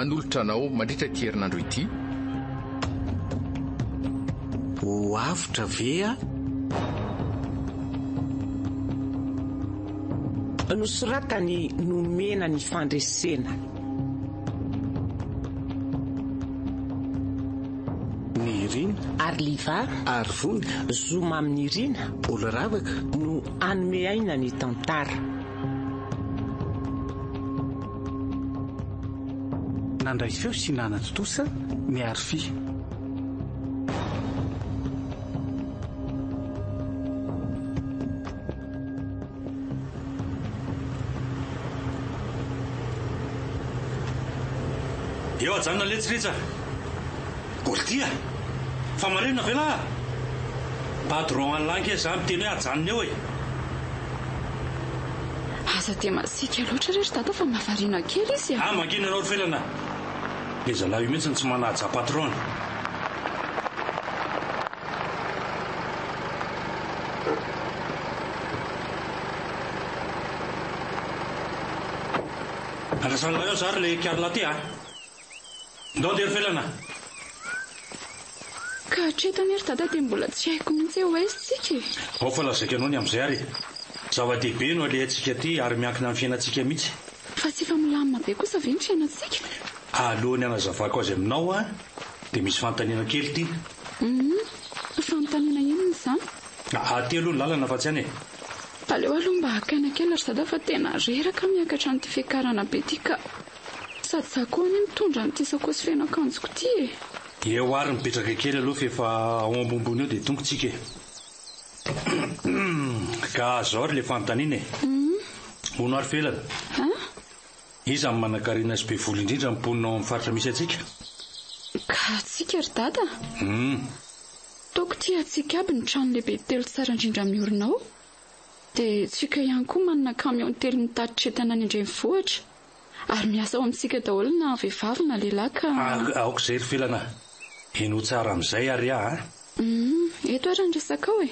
manolotra anao mandritra ity herinandro ity. Ho avotra ve a? Nosoratany nomena ny fandresena. Nirina ary liva ary vony zoma amin'ny irina olo ravaka no anome aina ny tantara. Nandray feo sy nanatotosa miary fi. Eo ajanona letsilitsa. Goltia. Fa marina vela. Patron anlanky za miteny hoe ajanona eo e. Asa dia masika loatra rehetra tata fa mahavariana kely izy. Mangina anao felana. Le zalahy io mihitsy tsy manaja patron. Andrasana eo zary le kiarla ty a. Ndao dia felana. Ka hatretany ery tata dia mbola tsy haiko mihitsy hoe aisytsika. Ao fa lazaika anao ny amin'izay ary. Zava-dehibe no alehantsika ty ary miankina amin'ny fiainantsika mihitsy. Fa tsy fa milamina be kosa ve ny fiainantsika? Alohany anazavako azy aminao a dia misy fanontaniana kely ty. Fanontaniana inona izany? Aty aloha ny lalana fa tsy any e. Aleo aloha mba hakaina kely ry tata fa tena reraka miakatra n'ity fiakarana be ty ka sady zakoany mitondra n'ity sakosy fiainakanjoko ty e. Eo ary mipetraka kely aloha fa efa ao ambonimbony eo dia tongotsika e. Ka zao ary le fanontaniana e. Ono ary felana. Iza amin'ny manan-karena sy be voly indrindra miponina ao amin'ny faritra misy atsika? Ka atsika ry dada? Toko ty atsika aby ny trano lehibe telo tsara indrindra miorina ao. Dia tsika ihany koa manana kamion telo mitatitra entana any andrenivohitra. Ary miasa ao amintsika daholo na vehivavy na lehilahy ka. Aoko izay ry felana. Eno tsara amin'izay ary a. Eto ary ny resaka ao e.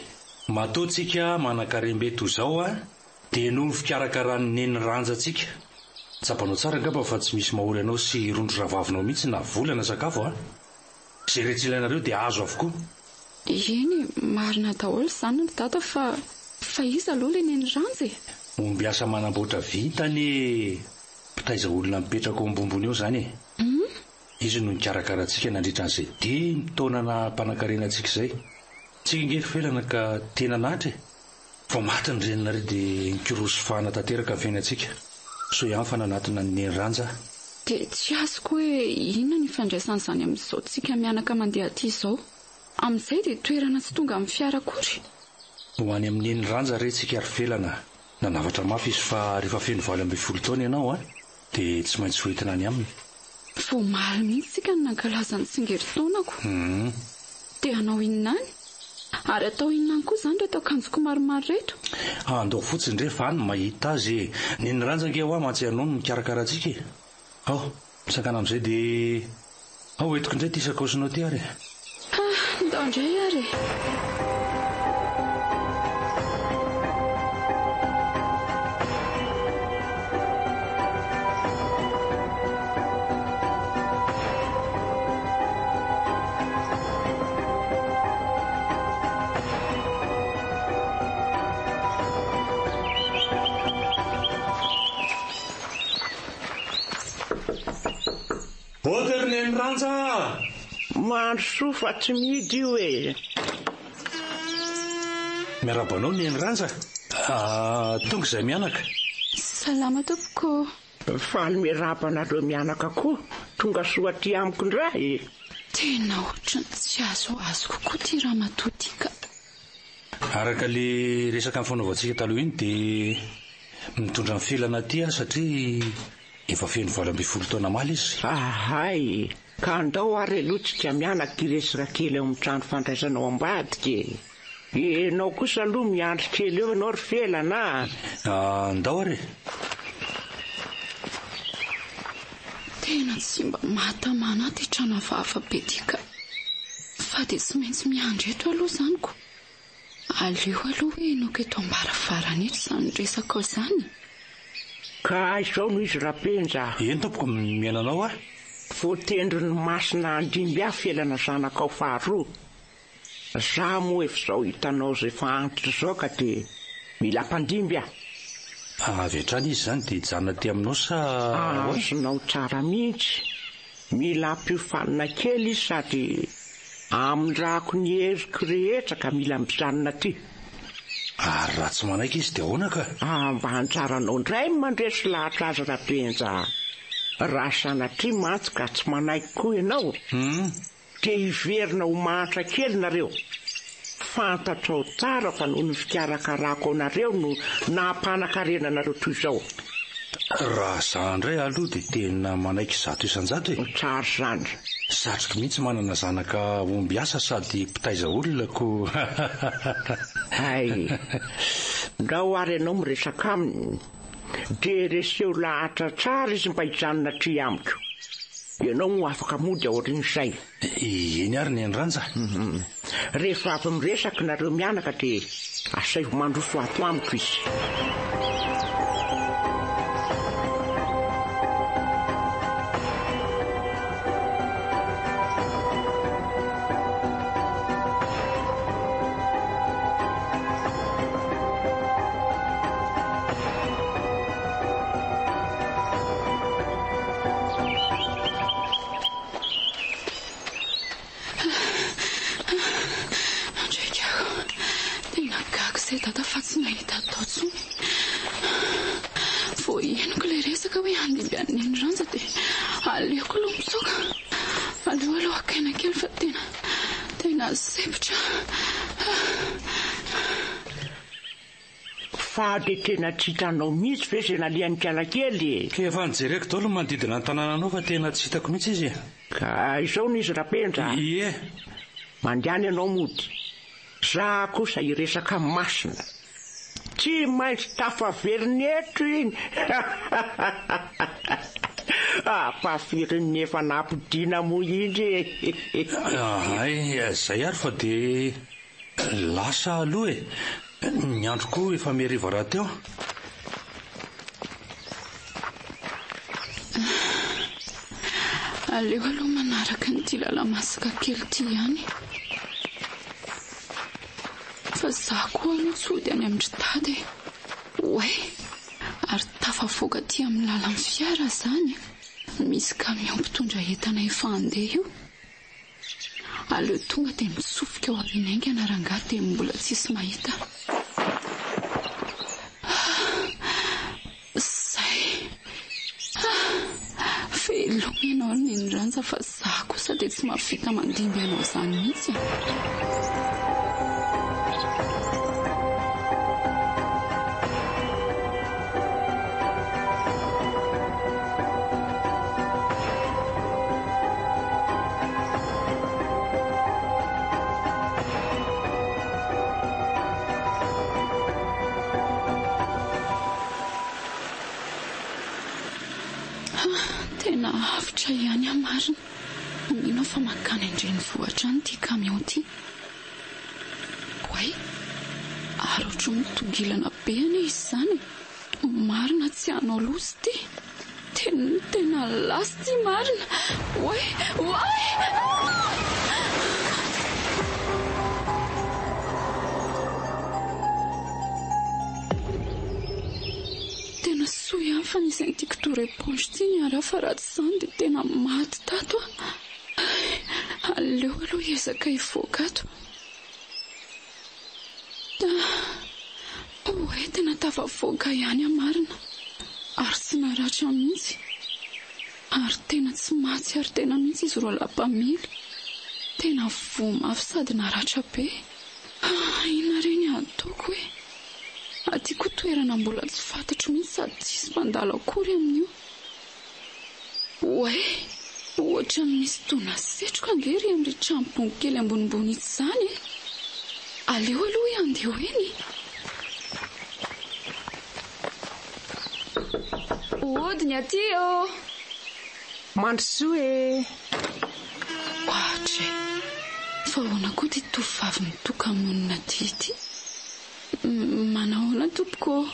Matoa tsika manan-karem-be toy izao a dia noho ny fikarakarany neny ranjantsika. Tsapanao tsara angamba fa tsy misy mahory anao sy rondro ravavinao mihitsy na volana sakafo a. Izay rehetra ilainareo dia azo avokoa. Eny, marina daholo izany ry dada fa iza aloha le neny ranja e. Omby asa manamboatra vitany mpitaiza olona mipetraka ao ambombony eo izany e. Izy no nikarakaratsika nandritra an'izay dimy taona na mpanankarena antsika izay. Tsika ngery felana ka tena natra e. Fa maty ny renina dia nikirosy fahana tanteraka amin'ny fiainantsika. So ihany fa nanatona ny neny ranja. Dia tsy azoko hoe inona ny fandraisan'izany amin'izao tsika mianaka mandeha aty izao. Amin'izay dia toerana tsy tonga amin'ny fiara akory. Ho any amin'ny neny ranja rentsika ary felana. Nanavatra mafy izy fa rehefa feno 20 taona ianao dia tsy maintsy hoentina any aminy. Vao maly mihitsy tsika ny nankalaza ny tsingerin-taonako. Dia anao inona any? Ary atao inona any koa izany reto akanjoko maromaro reto? Andao fotsiny re fa any mahita azy neny ranja nge ho mantsy anao no mikarakaratsika e. Ao, misakana amin'izay dia ao entiko indray ty sakosonao ty ary. Ndao indray ary. Neny ranja! Mandro soa fa tsy mihidy io e. Miarabanao neny ranja? Tonga izay mianaka. Salama tompoko. Faly miarabanareo mianaka koa. Tonga soa aty amiko indray. Tena ohatrany tsy azo kokoa ty raha matotika. Araka le resaka amin'ny fanaovantsika taloha iny dia mitondra ny felana aty satria efa feno 20 taona maly izy. Ahay, ka andao ary alotsika mianaka iresaka kely ao amin'ny trano fandraisanao ambadika. Enao kosa aloha miandry kely eo ianao ry felana. Andao ary. Tena tsy mba mahatamana ty trano hafahafa be tika. Fa dia tsy maintsy miandry eto aloha izanyko. Aleo aloha hoe enoko eto ambaravarana eto izany resaka izany. Ka izao no izy rapenja. Eny tompoko miainanao a? voatendry ny masina andimby aho felana zanakao faharoa. Za moa efa zao hitanao zay fa antitra zao ka dia mila mpandimby aho. Avy hatrany izy zany dia hijanona ty aminao sa azonao tsara mihitsy. Mila ampiofanina kely izy sady amindrako ny heriko rehetra ka mila mijanona ty. Ary raha tsy manaiky izy dia ahoana ka? Mba antsaranao indray mandresy lahatra azy rabenja. Raha sanatria mantsy ka tsy manaiky koa ianao. Dia hiverina ho mahatra kely nareo. Fantatrao tsara fa noho ny fikarakarako anareo no nampanan-karena nareo toy izao. Raha za indray aloha dia tena manaiky 100 isan-jato e. Tsara zany. Satroka mihitsy manana zanaka omby asa sady mpitaiza olona ko. Hay. Ndao ary ianao miresaka aminy. Dia reseo lahatra tsara izy mba hijanona tri amiko. Ianao mo afaka mody aorian'izay. Eny ary ny andraanja. Rehefa avy miresaka nareo mianaka dia asaivo mandroso ato amiko izy. Fa dia tena tsy hitanao mihitsy ve izay nalian'ny kialakely. Efa nijereko daholo manodidina ny tanànanao fa tena tsy hitako mihitsy izy. Ka izao n'izy rapenja. Ie. Mandehana ianao mody. Za kosa hiresaka masina. Tsy maintsy tafaveriny eto iny. Pafirin'ny efa nampidina moa indry. Zay ary fa dia lasa aloha e. Ny andro koa efa mihariva raha teo. Aleo aloha manaraka nyity lalamasaka kely ty ihany. Fa za koa aloha sody any amin'ny tady. Oe, ary tafavoaka ty amin'ny lalan'ny fiara zany. Misy kamion mpitondra entana efa andeha io. Aleo tonga dia misofika ao arin'aingana rangahy dia mbola tsisy mahita. Veloma ianao ny indranja fa za kosa dia tsy mahavita mandimby ianao zany mihitsy. Tena avitra ihany amarina. Mino fa makany andreny vohatra any ty kamion ty. Oay, ary ohatry mitongilana be any izy zany. Marina tsy hanao lozy ty. Tena lasy ty marina. Oay. Fa nisy tiako toro éponge ty ny ara fa raha tsy zany dia tena maty tato. Aleo aloha ezaka hivoaka ato. Oe, tena tafavoaka ihany amarina. Ary tsy naratra mihitsy. Ary tena tsy matsy ary tena mihitsy izy roa lampamily. Tena vomafy sady naratra be. Ina reny ataoko hoe. Atiako toerana mbola tsy fantatro mihitsy sady tsisy mpandalo akory amin'io. Oe, ohatra misy tona setroka angery amin'ny trampony kely ambonimbony itsy zany. Aleo aloha andeha eny. Odiny aty o. Mandrosoa e. Ohatra, fa ahoana koa ty tovovavy mitoka amonina ty. Manahoana tompoko.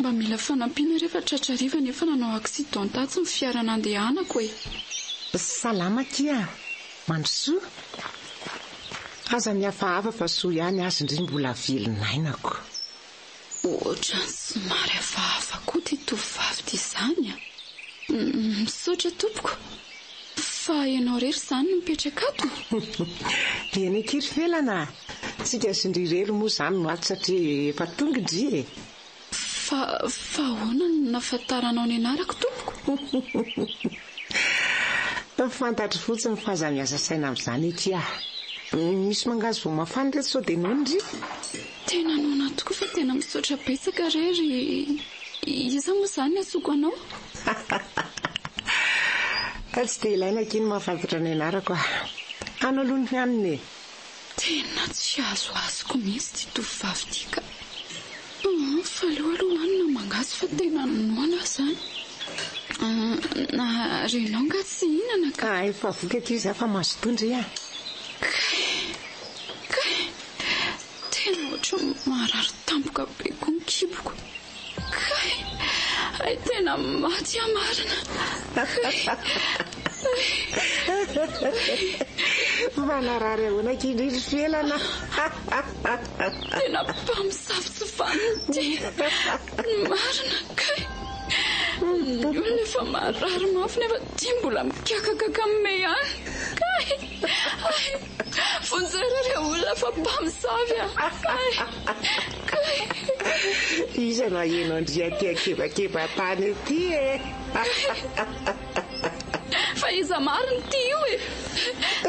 Mba mila fanampiana rehefa tratrariva nefa nanao accident tatsy ny fiara nandehanako e. Salama tia, mandrosoa. Aza mihafahafa fa soa ihany azy indray mbola velon'ainako. Ohatra somary hafahafa koa ty tovovavy ty izany. Misaotra tompoko. Fa ianao rery izany no mipetraka ato. Eny kiry felana. Tsika sindrirelo moa izany no ato satria efa tonga indry. Fa ahoana no nafantaranao ny anarako tompoko? Fantatro fotsiny fa aza miasa saina amin'izany ety aho. Misy mangazy vao mafana reto sao dia noana indry. Tena noana tokoa fa tena misaotra betsaka rery. Iza moa izany atsoko anao? Tsy dia ilaina kiny mahafantatra ny anarako. Anao aloha ny haniny. Tena tsy azoazoko mihitsy ty tovovavy ty ka. Fa aloha anina mangazy fa tena noana izany. Na renao nga tsy hinana ka. Efa voky aty izy fa mazotondry Tena ohatry marary tampoka be koa ny kiboko. Tena maty amarina. Manarary ahoana kindrindry felana. Tena mpamosavy vanity. Marina kay. Olona efa marary mafy nefa tia mbola mikakakaka ame ihany. Vonjera olona fa mpamosavy. Iza no aheno andry aty akebakeba tany aty Fa iza marina ty io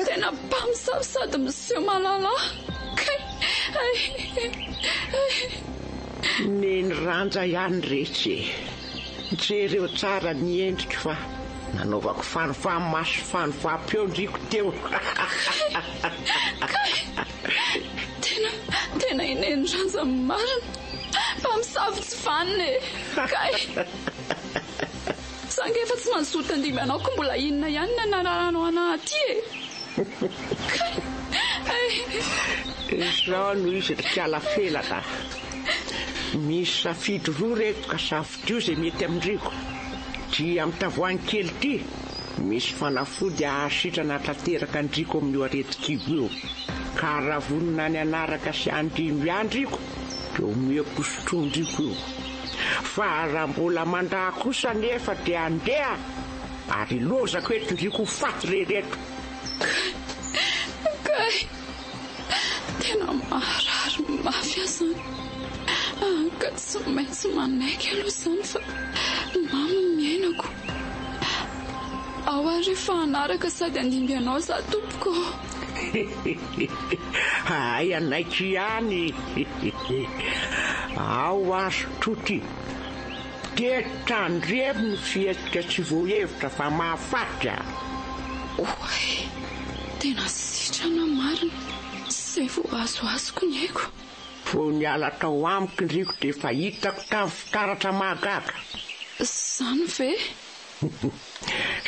Tena mpamosavy sady miseho malala. Neny ranja ihany rehetra. Jereo tsara ny endriko fa nanaovako fanofaha-maso fanofaha-peondriko teo. Tena ineny ranja marina. Mpamosavy tsy vaniny. Sanga efa tsy manzoto andimy anao ko mbola inona ihany ny hanarahanao anaty Izao no izy rikala felana. Misy safidy roa reto ka safidy io izay mety amindriko. Dia amin'ny tavoahangy kely ity misy fanafody ahasitrana tanteraka andriko amin'io aretin-kibo io. Ka raha vonona ny anaraka sy andimy andriko dia omeko sotrondriko io. Fa raha mbola mandaha kosa nefa dia andeha ary lozako etindriko faty rereto. Tena marary mafy azany. Ka tsy maintsy manaiky aloha izany fa mama miainako. Ao ary rehefa hanaraka sady andimby anao za tompoko. Anaiky ihany. Ao azo troty. Dia tandremo ny fihetsika tsy voahevitra fa mahafaty. Tena sitrana marina. Izay vao azoazoko ny haiko. Vao niala tao amiko ndriko dia efa hitako tamin'ny fitaratra mahagaga. Izany ve?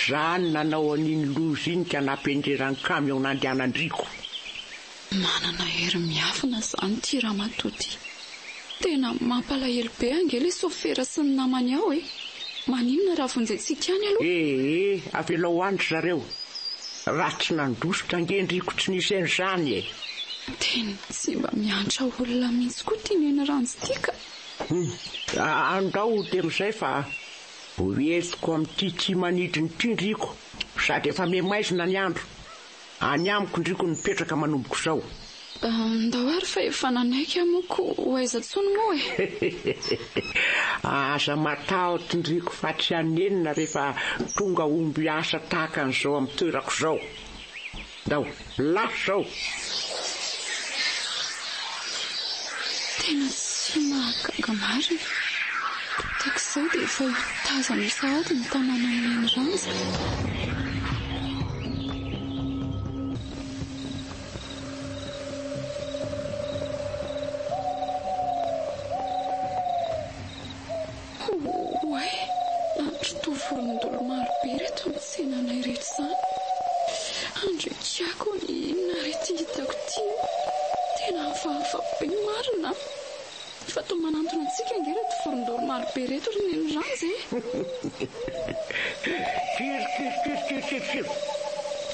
Zany nanao an'iny loza iny ka nampiendreran'ny kamion nandehanandriko. Manana hery miafina izany ty ramatoty. Tena mampalahelo be angely sofera sy ny namany ao Maninona raha vonjetsika any aloha? Avelao andry zareo. Raha tsy nandositra angendriko tsy nisy an'izany Tena tsy mba miantra olona mihitsy koa ty neny ranjo ty ka. Andao dia amin'izay fa hoentiko amin'ity tsy manidry ny tindriko sady efa memaizina ny andro. Any amiko ndriko nipetraka manomboko izao. Ndao ary fa efa nanaiky amoko hoaiza tsony moa Aza matahotra ndriko fa tsy hanenina rehefa tonga omby asa tahaka an'izao amin'ny toerako izao. Ndao laso izao. Tena tsy mahagaga marina. Takizao dia efa hitazana sahady ny tanàna amin'ny ranja. Volondolo maro be reto amin'ny tsenanay rehetra izany. Andrekiako ny inona rehetra hitako ty. Tena hafahafa be marina. fa to manantona antsika angereto forondoro maro be reto ry neny rano zay. Kiry.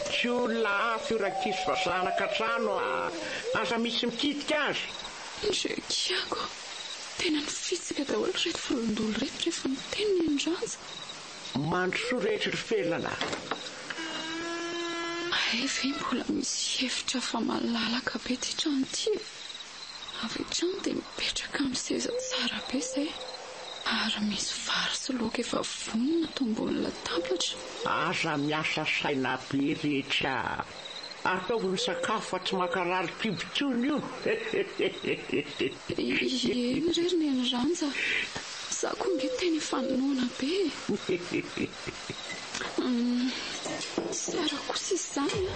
Tsy olona fiorakisy fa zanaka trano aza misy mikitika azy. Kiako, tena nifitsika daholo reto forondolo reto rehefa miteny neny rano. Mandrosoa rehetra ry felana. Ve mbola misy hevitra fa malalaka be ty trano ty. Avy trano dia mipetraka amin'ny seza tsara be izay. Ary misy vary sy laoka efa vonona tao ambony latabatra. Aza miasa saina be rehetra. Ataovy ny sakafo fa tsy mankarary pibitsony io. Eny rery neny ranja. Za koa nge teny fanoana be. Sara kosa izany.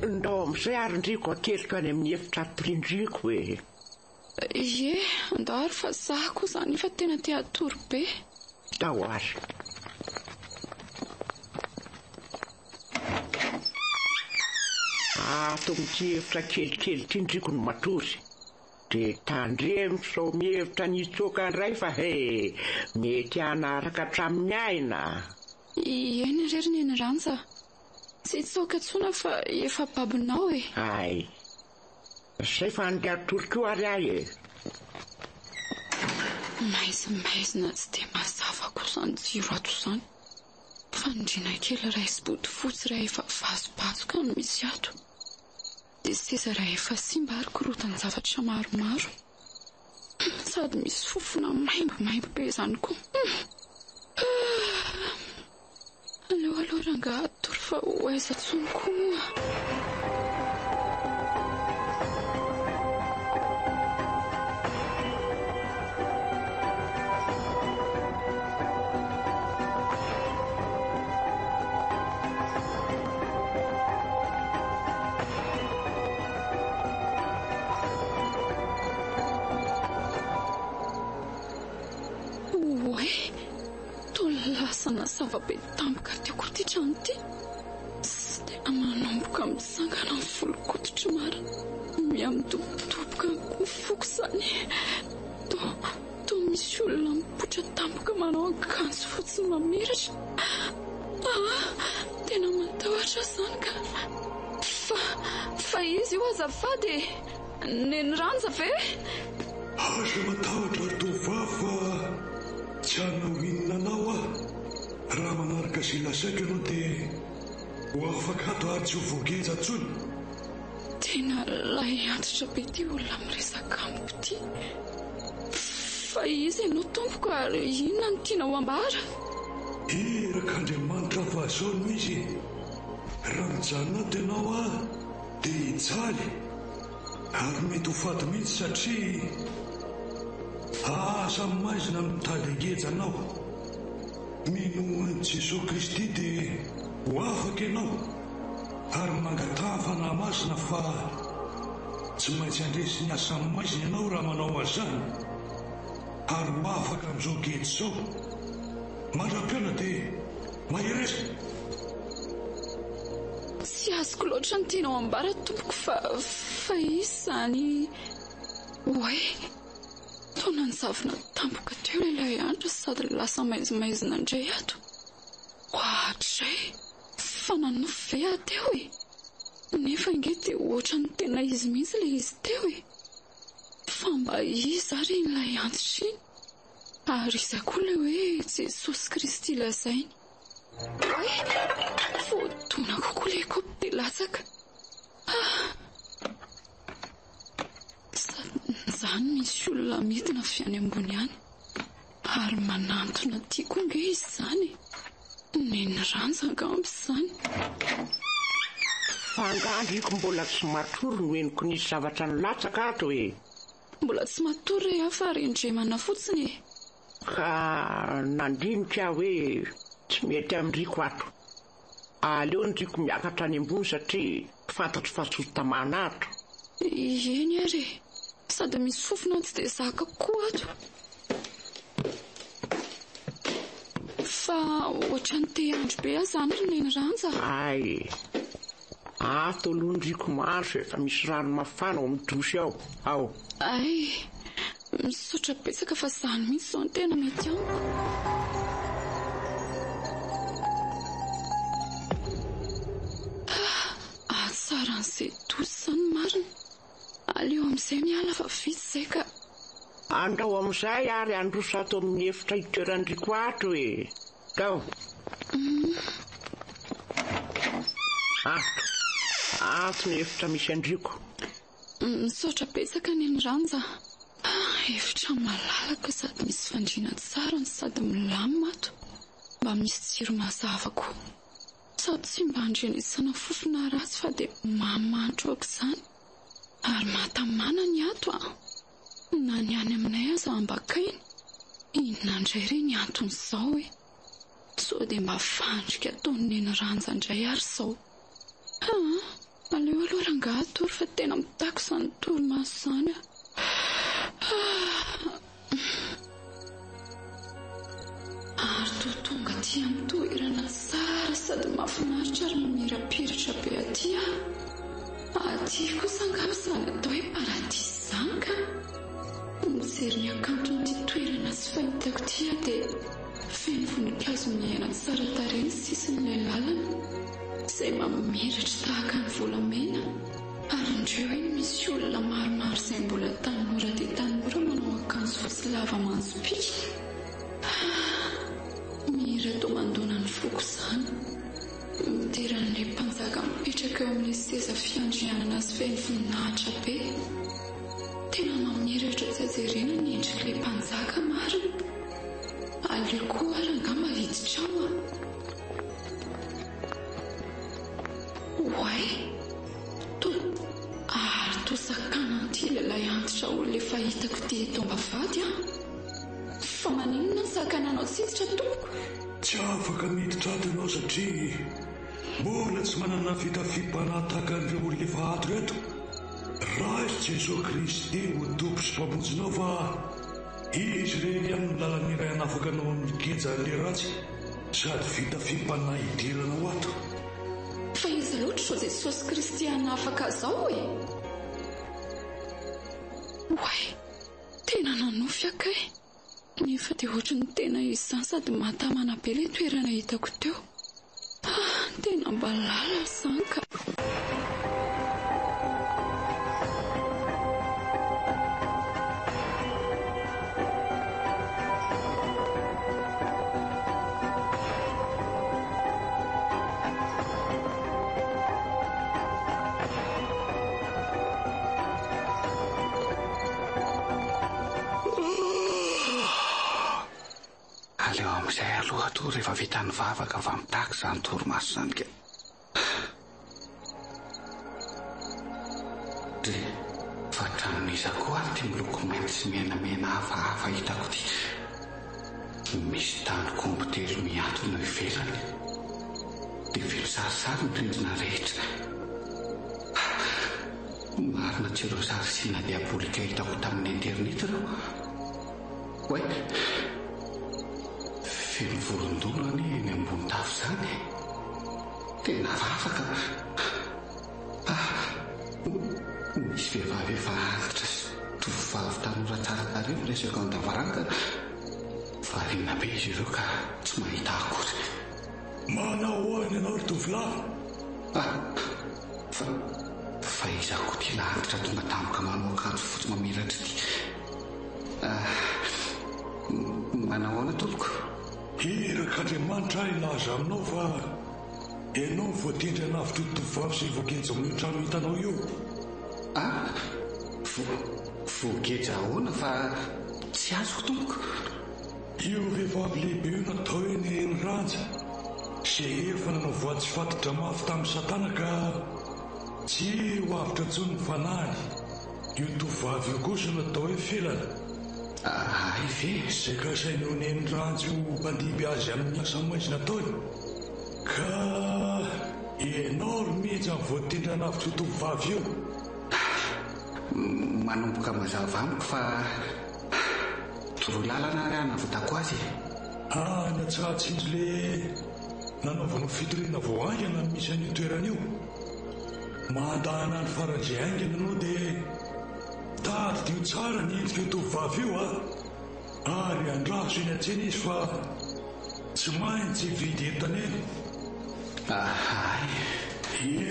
Ndao amin'izay arindriko akeliko any amin'ny efitra atorindriko hoe. Ndao ary fa za koa izany efa tena te hatory be. Dao azy. Ato amin'ity efitra kelikely tindriko no matory. Dia tandremo sao mihevitra nitsoka indray fa mety hanaraka hatramin'ny aina. Eny rery neny ranja. Tsy tsoka tsona fa efa babinao e. Ay. Zay fa andeha toroko ary ahy e. Maizina tsy dia mazava koa izany jiro ato izany. Fandriana kely raisy-body fotsy raha efa vazobazoka no misy ato. Dia seza raha efa simba ary korotany zavatra maromaro. Sady misy fofona maimbo be izany koa. Aleo rangahy atory fa ho aiza tsony koa. Lasana zava-be tampoka teo koa ty trano ty. Sy tena manomboka mitsangana amin'ny volokototry mara. Miamidobodoboka mifoko izany. To misy olona mipotra tampoka manao akanjo fotsy mamiratra. Tena matahotra izany ka. Fa izy io azafady neny ranja ve? Aza matahotra tovava. Tsy hanao inona anao raha manaraka izay lasaiko ianao dia ho afaka ato ary tsy ho voageja intsony. Tena lay antitra be ty olona miresaka amiko ty. Fa izy ianao tompoko ary inona no tiana ho ambara? Erak'Andriamanitra fa zao no izy. Raha mijanona ato ianao dia hijaly ary mety ho faty mihitsy satria asa maizina mitaly hegeja anao. Minoany Jesosy Kristy dia ho afaka ianao ary mangataha fanahy masina fa tsy maintsy andresy ny asa maizina ianao raha manao azany ary ho afaka amin'izao gety izao. Mandra-piona dia maheresa. Tsy azoko loatra ny tianao ambara tompoko fa izy izany. Taona ny zavona tampoka teo ilay andro sady lasa maizina indray ato. Hoatray, fa nanofo ve ateo e? Nefa inge dia ohatra ny tena izy mihitsy ilay izy teo e. Fa mba izy ary ilay antitra iny. Ary iza koa ilay hoe Jesosy Kristy lazainy. Voadona kokoa ilay kaopy dia latsaka. Zany misy olona midina avy any ambony any. Ary manantona tiako nge izy izany. Neny ranja angamby izany. Fa angandriko mbola tsy matory no eniko nisy zavatra nilatsaka ato e. Mbola tsy matory afa rendremana fotsiny e. Ka nandinika hoe tsy mety amindriko ato. Aleo ndriko miakatra any ambony satria fantatro fa tsy tamana ato. Eny ary sady misy fofona tsy dia zaka koa ato. Fa ohatra ny te andro be azany ry neny ranja. Ay, ato alondriko maro efa misy rano mafana ao amin'ny dosy ao. Ao. Ay, misotra betsaka fa zany mihitsy zao ny tena mety amiko. Tsara an'izay dosy zany marina. Aleo amin'izay miala fa vitsy izay ka. Andao amin'izay ary androso ato amin'ny efitra itoerandriko ato e. Tao. Ato ny efitra misy andriko. Misaotra betsaka ny ranja. Efitra malalaka sady misy fandriana tsara sady milamina ato. Mba misy tsiro mazavako. Sady tsy mba handrenesana fofona ratsy fa dia mamantro aok'izany. Ary mahatamana ny ato na ny any aminay aza ambakainy. Inona indray re ny anton'izao e. Sao dia mba fandrika ataon'ny ny ranja indray ary sao. Aleo aloha rangahy atory fa tena mitako izany torimaso izany. Ary tonga aty amin'ny toerana tsara sady mahafinaritra ary mamirapiratra be aty. Aty kosa angamba izany atao hoe paradis izany ka. Mijery ny akanton'ity toerana sy fahitako ity dia feno voninkazo miaina tsara tarehy ny sisin'ilay lalana izay mamiratra tahaka ny volamena. Ary indreo iny misy olona maromaro izay mbola tanora dia tanora manao akanjo fotsy lava manjo-pika. Mihira tao mandona ny foko izany. Mideran'ilay mpanjaka mipetraka eo amin'ilay seza fiandrianana sy feno voninahitra be. Tena mamiratra jajerena ny endrik'ilay mpanjaka marina. Aleo koa ary angamba hiditra ao. Oay, ary tosakanan'ity lehilahy antitra olona efa hitako ity eto ambavady. Fa maninona ny sakananao tsitsitra tompoko? Tsy afaka miditra ato ianao satria mbola tsy manana fitafiam-panahy tahaka an'ireo olona efa ato reto. Raha Jesosy Kristy ho tompo sy mpamonjinao fa izy irery ihany ny lalana iray hanafaka anao amin'ny kejan'ilay ratsy sady fitafiam-panahy hidiranao ato. Fa izy loatra Jesosy Kristy hanafaka zao e. Oay, tena nanofy akay. Nefa dia ohatran'ny tena izany sady mahatamana be ilay toerana hitako teo. Tena mba lalana izany ka. Aleo amin'izay aloha to rehefa vita ny vavaka fa mitaka izany torimaso izany ke. Dia fa tranomizako ary dia miloko mainty sy menamena hafahafa hitako ity. Misy tandrok'omby telo miantona eo ivelany. Dia velosarisary ny rindrina rehetra. Marina tsy ireo sarisiana diabolika hitako tamin'ny internet ireo. Oay, feno vorondolany eny ambony tafo izany. Tena vavaka. Misy vehivavy efa antitra sy tovovavy tanora tsara tarehy miresaka ao an-davaranga. Variana be izy ireo ka tsy mahita akory. Manao ahoana ianao ry tovolahy? Fa izako ty lahantitra tonga tampoka manao akanjo fotsy mamiratra ity. Manao ahoana tompoko? Irak'Andriamanitra ilaza aminao fa ianao voatendry hanavitra io tovovavy sy voagenja amin'ny trano hitanao io. Voagenja ahoana fa tsy azoko tompoko? Io vehivavy lehibe io natao eny ny ranja izay efa nanao voady sy fatitra mafy tamin'ny Satana ka tsy ho avitra intsony ny fanahy. Io tovovavy io kosa natao hoe felana. Ay ve? Izay ka sainy ho neny ranjo mpandiby azy amin'ny asa maizina ataony. Ka ianao ry mihitsy amin'ny voatendry hanavitra io tovovavy io. Manomboka mazava amiko fa toroa lalana ary hanavotako azy. Natsatsy izy le nanaovanao fitoriana voaingana misy an'io toerana io. Mandana ny faran'izay haingana anao dia tadidio tsara ny endrika io tovovavy io ary andraso eny an-tsena izy fa tsy maintsy vidy entaneny.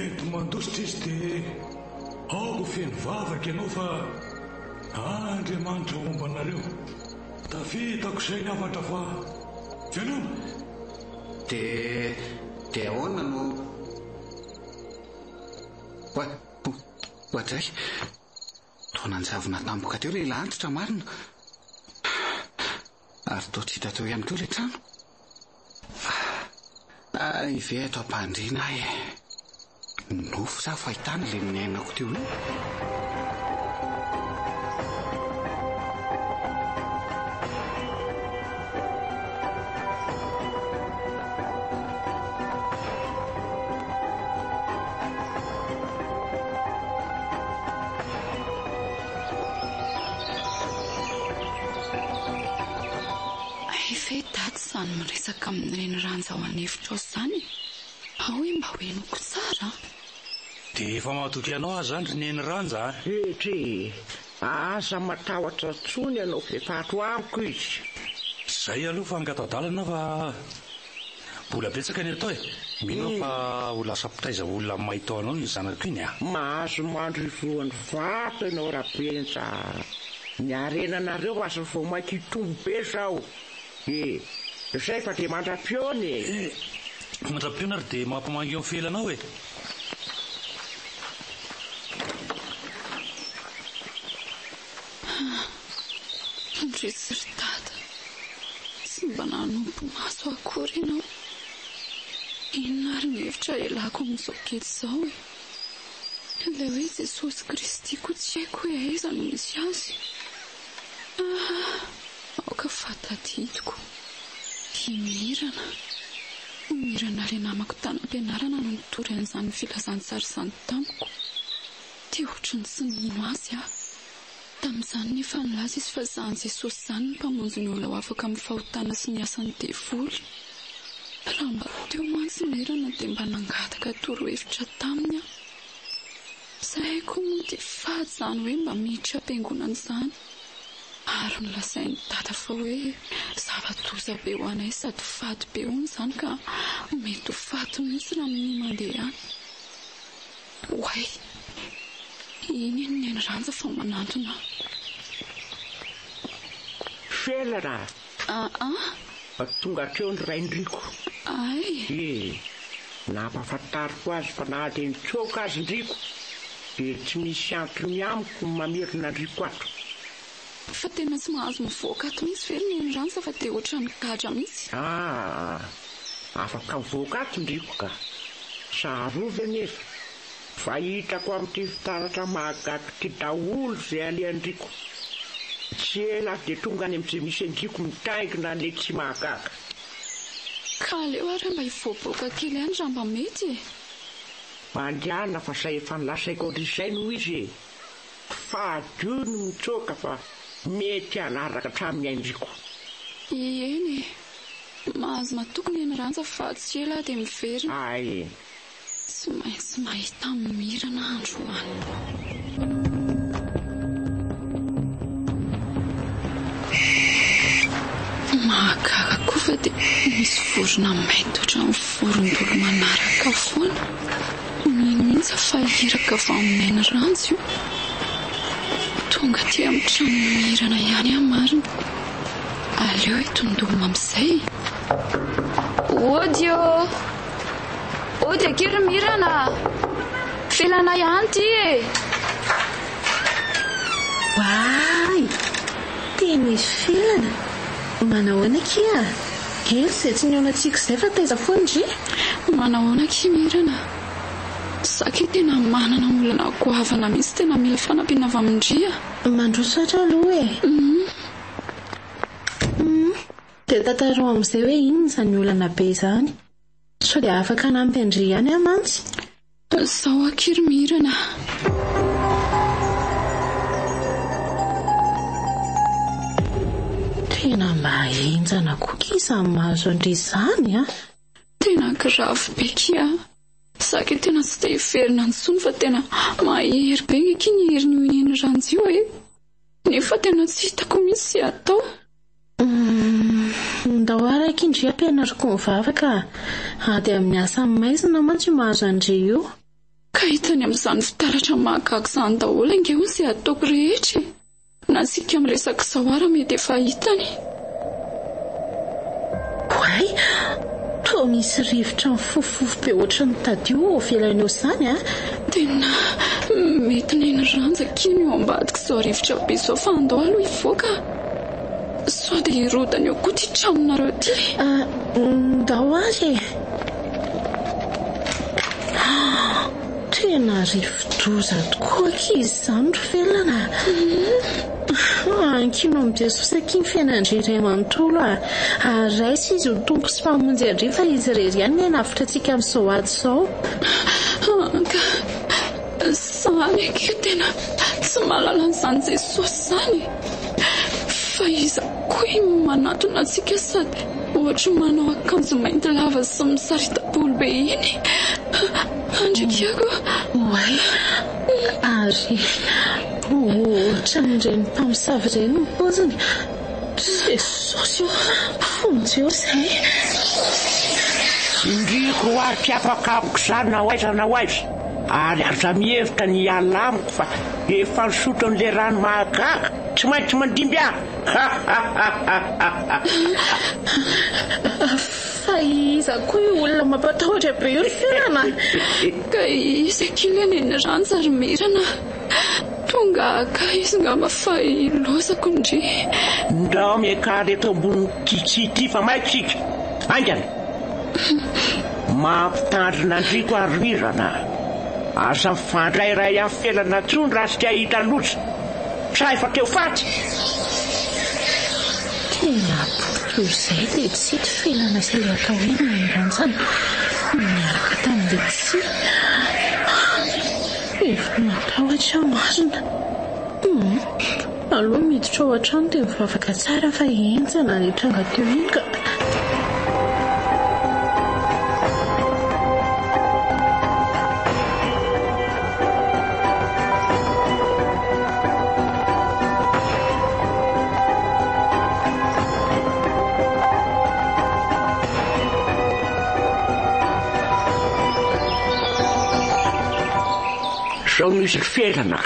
Eto mandositra izy dia aoko feno vavaka ianao fa Andriamanitra momba anareo. Tafitako izay ny afatra fa fianona. Dia ahoana no Hoatray taonanjavona tampoka teo ilay lanitra marina ary toa tsy hita teo ihany koa ilay trano. Ive ato ampandriana nofo sa fahitana ilay minainako teo io. Zany miresaka amin'ireny ranja ao an'efitra ao izany. Ao hoe mba hoenoko tsara. Dia efa mahatoky ianao azy andry ny eny ranja. Etri, aza matahotra tsony ianao vehifato amiko izy. Izay aloha fa angatao-dalana fa mbola betsaka ny atao mino fa ho lasa pitaiza olona mahitao anao ny zanako iny. Mahazo mandro ivoan'ny vato ianao rabenja. Ny arenanareo azo vao mainky hitombo be zao. Izay fa dia mandra-piony. Mandra-piony ary dia mampimangy eo felanao Andresy ry dada, tsy mba nanompo maso akory ianao. Inona ary ny hevitra elako amin'izao kely izao ilay hoe Jesosy Kristy koa tsy haiko hoe aiza no misy azy. Aoka fatadidiko. Mirana ilay namako tany am-pianarana no nitory an'izany filazantsary izany tamiko. Dia ohatrany tsy nino azy tamin'izany nefa nilaza izy fa izany Jesosy izany ny mpamonjy ny olona ho afaka amin'ny fahotana sy ny asan'ny devoly. Raha mba teo mantsy Mirana dia mba nangataka torohevitra taminy Zahay koa moa dia fady izany hoe mba miditra am-piangonana izany. Ary nolazainy dada fa hoe zava-doza be ho anay sady fady be hono izany ka mety ho faty mihitsy raha amin'ny mandeha any. Oay, iny ny ranja fa manantona. Felana. Tonga teo ny raindriko. Ay. Nampafantariko azy fa na dia nitsoka azy ndriko dia tsy misy antony amiko mamirina ndriko ato. Fa tena tsy mahazo mivoaka ato mihitsy ve ny ranja fa dia ohatrany gadra mihitsy. Afaka mivoaka ato ndriko ka. Sarova nefa. Fa hitako amin'ity fitaratra mahagaga ty daholo izay alehandriko. Tsy ela dia tonga any amin'izay misy andriko mitaingina ilay tsy mahagaga. Ka aleo ary mba hivoaboaka kely ihany raha mba mety Mandihana fa izay efa nilasaiko ohatr'izay noho izy. Fadio no mitsoka fa mety hanaraka hatramin'ny andriko. Eny, mahazo matokony ny ranja fa tsy ela dia miverina. Ay. Tsy maintsy mahita Mirana androany. Mahagaga koa fa dia misy vorona mainty ohatran'ny vorondolo manaraka foana. Mihitsy fa hiraka avy amin'ny ny ranja io. Tonga ty amin'ny trano Mirana ihany marina. Aleo hitondoma amin'izay. Ody akery Mirana. Felana ihany ty Waay, tena Felana. Manahoana kia? Kely izay tsy niona-tsika izay fa taiza foana ndry? Manahoana kia Mirana? Saky tena manana olana goavana mihitsy tena mila fanampiana avy amindria. Mandrosotra aloha dia tantaro amin'izay hoe inona izany olana be izany. So dia afaka nampy andry ihany amantsy. Zao akery Mirana. Tena mba enjana koa kisa mahazo andry izany Tena grave be kia. Saka tena tsy dia hiverina intsony fa tena mahery be ngy ny herin'ny iny ranjio nefa tena tsy hitako mihitsy atao. Ndao araka indray ampianariko ny vavaka ady amin'ny asa maizina mantsy mahazo andre io. Ka hitany amin'izany fitaratra mahagaga izany daholo ange hoy izay ataoko rehetra. Na sika miresaka izao ara mety efa hitany. Hoay, toa misy rivotra mifofofo be ohatry ny tadio velany eo izany Tena mety neny ranjakiny eo ambadika izao rivotra be izao fa andao aloha hivoaka. Sao dia hirodana eo koa ty tramonareo ty. Ndao ary tena rivo-doza tokoa ankizy izany ro velana. Ankino amin'i Jesosy aky ny fiainandry iray manontolo raisy izy ho tompo sy mpamonjy andry fa izy rery ihany ny hanavitra antsika amin'izao ady izao. Izany ake tena tsy mahalala an'izany Jesosy izany. Fa izy koa manatona antsika sady ohatra manao akanjo mainty lava sy misarita-bolo be iny. Andrikiako. Hoay, ary ohatra n'ireny mpamosavy ireny ny poziny. Jesosy io fonjeo izay. Indriko ary tapaka amiko izany na hoaiza. Ary aza mihevitra ny alamiko fa efa nisotro an'ilay rano mahagaga. Tsy maintsy mandimby fa iza koa io olona mampatahotra be io fiainana. Ka izy akilany ny rano ary mirana. Tonga ka izy ngamba fa ilosako indry. Ndao miakary eto ambony kitsity fa maitsika. Angana. Mampitandrina andriko ary mirana. Asa mifandrairay amin'ny felana tsony raha sy tia hita loatra. Sa efa teo faty. Tena io izay dia tsy hita felana izay atao hoe maherantsana. Miaraka tamin'ilay tsy. Efa matahotra marina. Aloha miditra ao an-trano dia mivavaka tsara fa henjana ny tranga teo iny ka. Sao misy felana.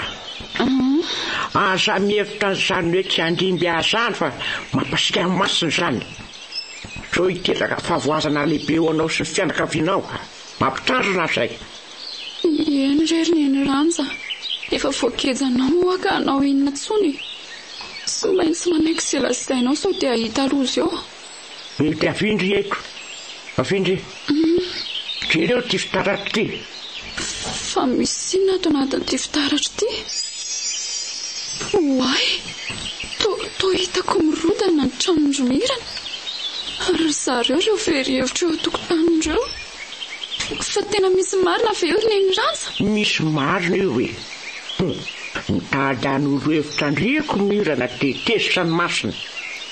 Aza mihevitra izany hoe tsy handimby azany fa mampasika masina izany. Sao hiteraka favoazana lehibe eo anao sy ny fianakavianao. Mampitandrina izay. Eny rery ny ranja. Efa voakejanao aka anao inona tsony. Sy maintsy manaiky izay lazainao sao dia hita loza eo. Mety afindry eto. Afindry. Jereo ty fitaratra ty. Fa misy inona ato anatin'ity fitaratra ty? Hoay, to hitako mirodana ny tranondromirana. Ary zareo ireo very hevitra eo an-tokotanindreo. Fa tena misy marina ve io ny ranja? Misy marina io e. Mitady olo hevitra andriako mirana tetezitra ny masina.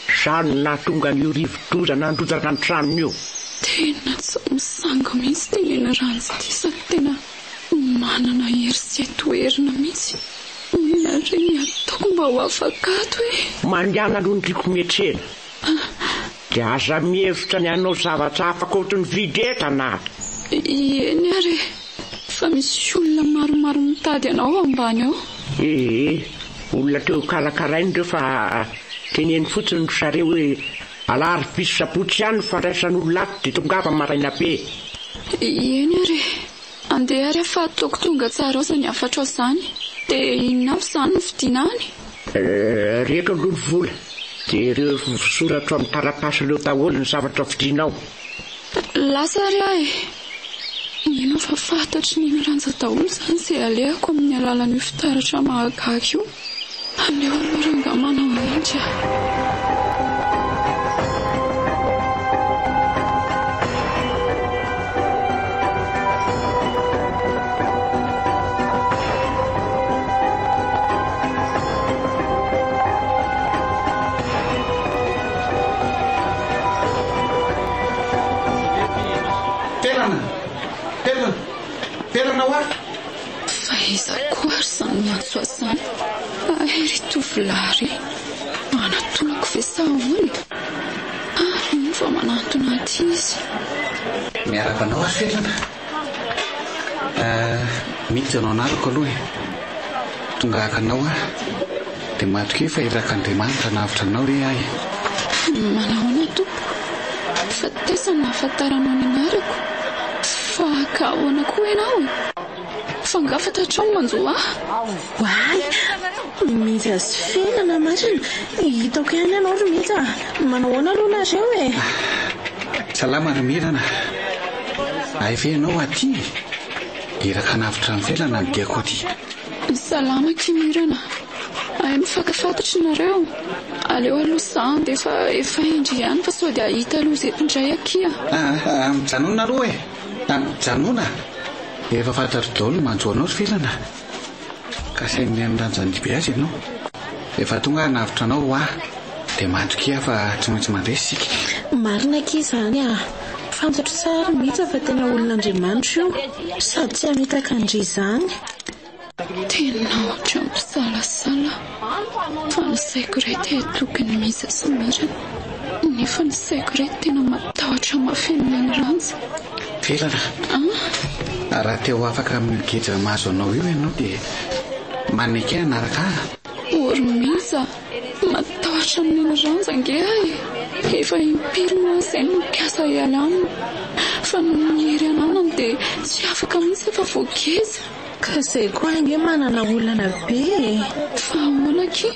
Izany nahatonga an'io rivo-doza nandrozana ny tranony io. Tena tsy misanga mihitsy teny ny ranja ty sady tena manana hery sy toerina mihitsy. Ary ataoko mba ho afakato mandiana aloha ndriko mietrena. Dia aza mihevitra ny anao zavatra afaka ohatry ny videtana. Eny ary fa misy olona maromaro mitady anao ambany ao. Olona teo karakarainy ireo fa teneny fotsiny zareo hoe alary piso sabotsy ihany fandraisan'olona ato dia tongava maraina be. Eny ary andeha ary fa ataoko tonga tsara ao izany afatra ao izany. Dia inona izany no fidinany? Rehetra aloha vola. Dia ireo soratra amin'ny taratasy ireo daholo ny zavatra fidinao. Lasa ary ino fa fantatry ny ranja daholo izany izay alehako amin'ny alalan'io fitaratra mahagaga io. Aleo aloha ranga manao mihitsy aiza koa zany mantsoasany ry tovolahy anatonako vesahoany iny fa manantona aty izy. Miarabanao ary felana mity anao anarako aloha tonga akanao dia matoka efa irak'Andriamanitra navitra anao re ahy. Manahoana tompo fa tesa nahafantaranao ny anarako fa akahoana koa ianao fa ngafatra hatrao manjo Why? Mety azy felana marina hitako ihany ianao ry mety manahoana aloha nareo Salama ry mirana ay ve ianao aty iraka navitra ny felana ny diako aty. Salama kimirana ay mifankafantatry nareo aleo aloha zany dia efa indry ihany fa sao dia ahita aloha izay mpindray akia. Mijanona aloha mijanona efa fantatro daholo manjoanao ry felana ka sainy mianondanjanjibe azy ianao efa tonga navitra anao dia matokia fa tsy maintsy mandresy sika. Marina key izany fantatro tsara mihitsy fa tena olon'Andriamanitra io sady tsy hamitaka andry izany. Tena ohatra misalasala fa ny saiko iray tokony misy sy mirana nefa ny saiko iray tena matahotra mafenon'ny ranja. Felana raha teo afaka migeja mahazo anao io ianao dia manaiky anaraka ormiza matahotra amin'ny ranja nge efa impirina izay no mikasa iala aminy fa nihery ananany dia tsy afaka mihitsy efa voageza. Ka izay koa ange manana olana be fa olaki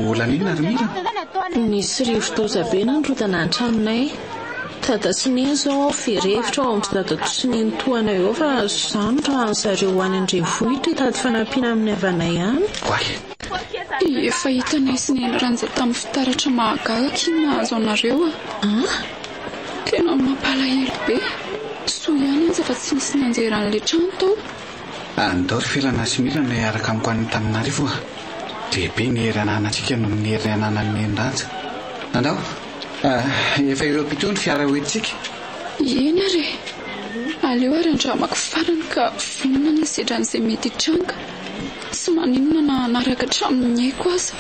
olana ina ry mirana. nisy rivo-toza be nandrodana an-tranonay dada sy neny zao ferefitra ao amin'ny dada sy neny toana eo fa zany raha zareo ho any andrenivohitra hitady fanampiana amin'ny havanay ihany. Efa hitanay sy neny ranja tamin'ny fitaratra mahagaga nahazo anareo tena mampalahelo be so ihany aza fa tsy nisy nanjeran'ilay trano tao. Andao ry felana sy mirana iaraka amiko any taminarivo dia be ny hery ananantsika no ny hery ananan'ny enranja. Andao efa ireo pitony fiara hoentsika. Eny ary aleo ary andramako farany ka vonona ny sedran'izay mety hitranga sy maninona na anaraka tramin'ny haiko aza.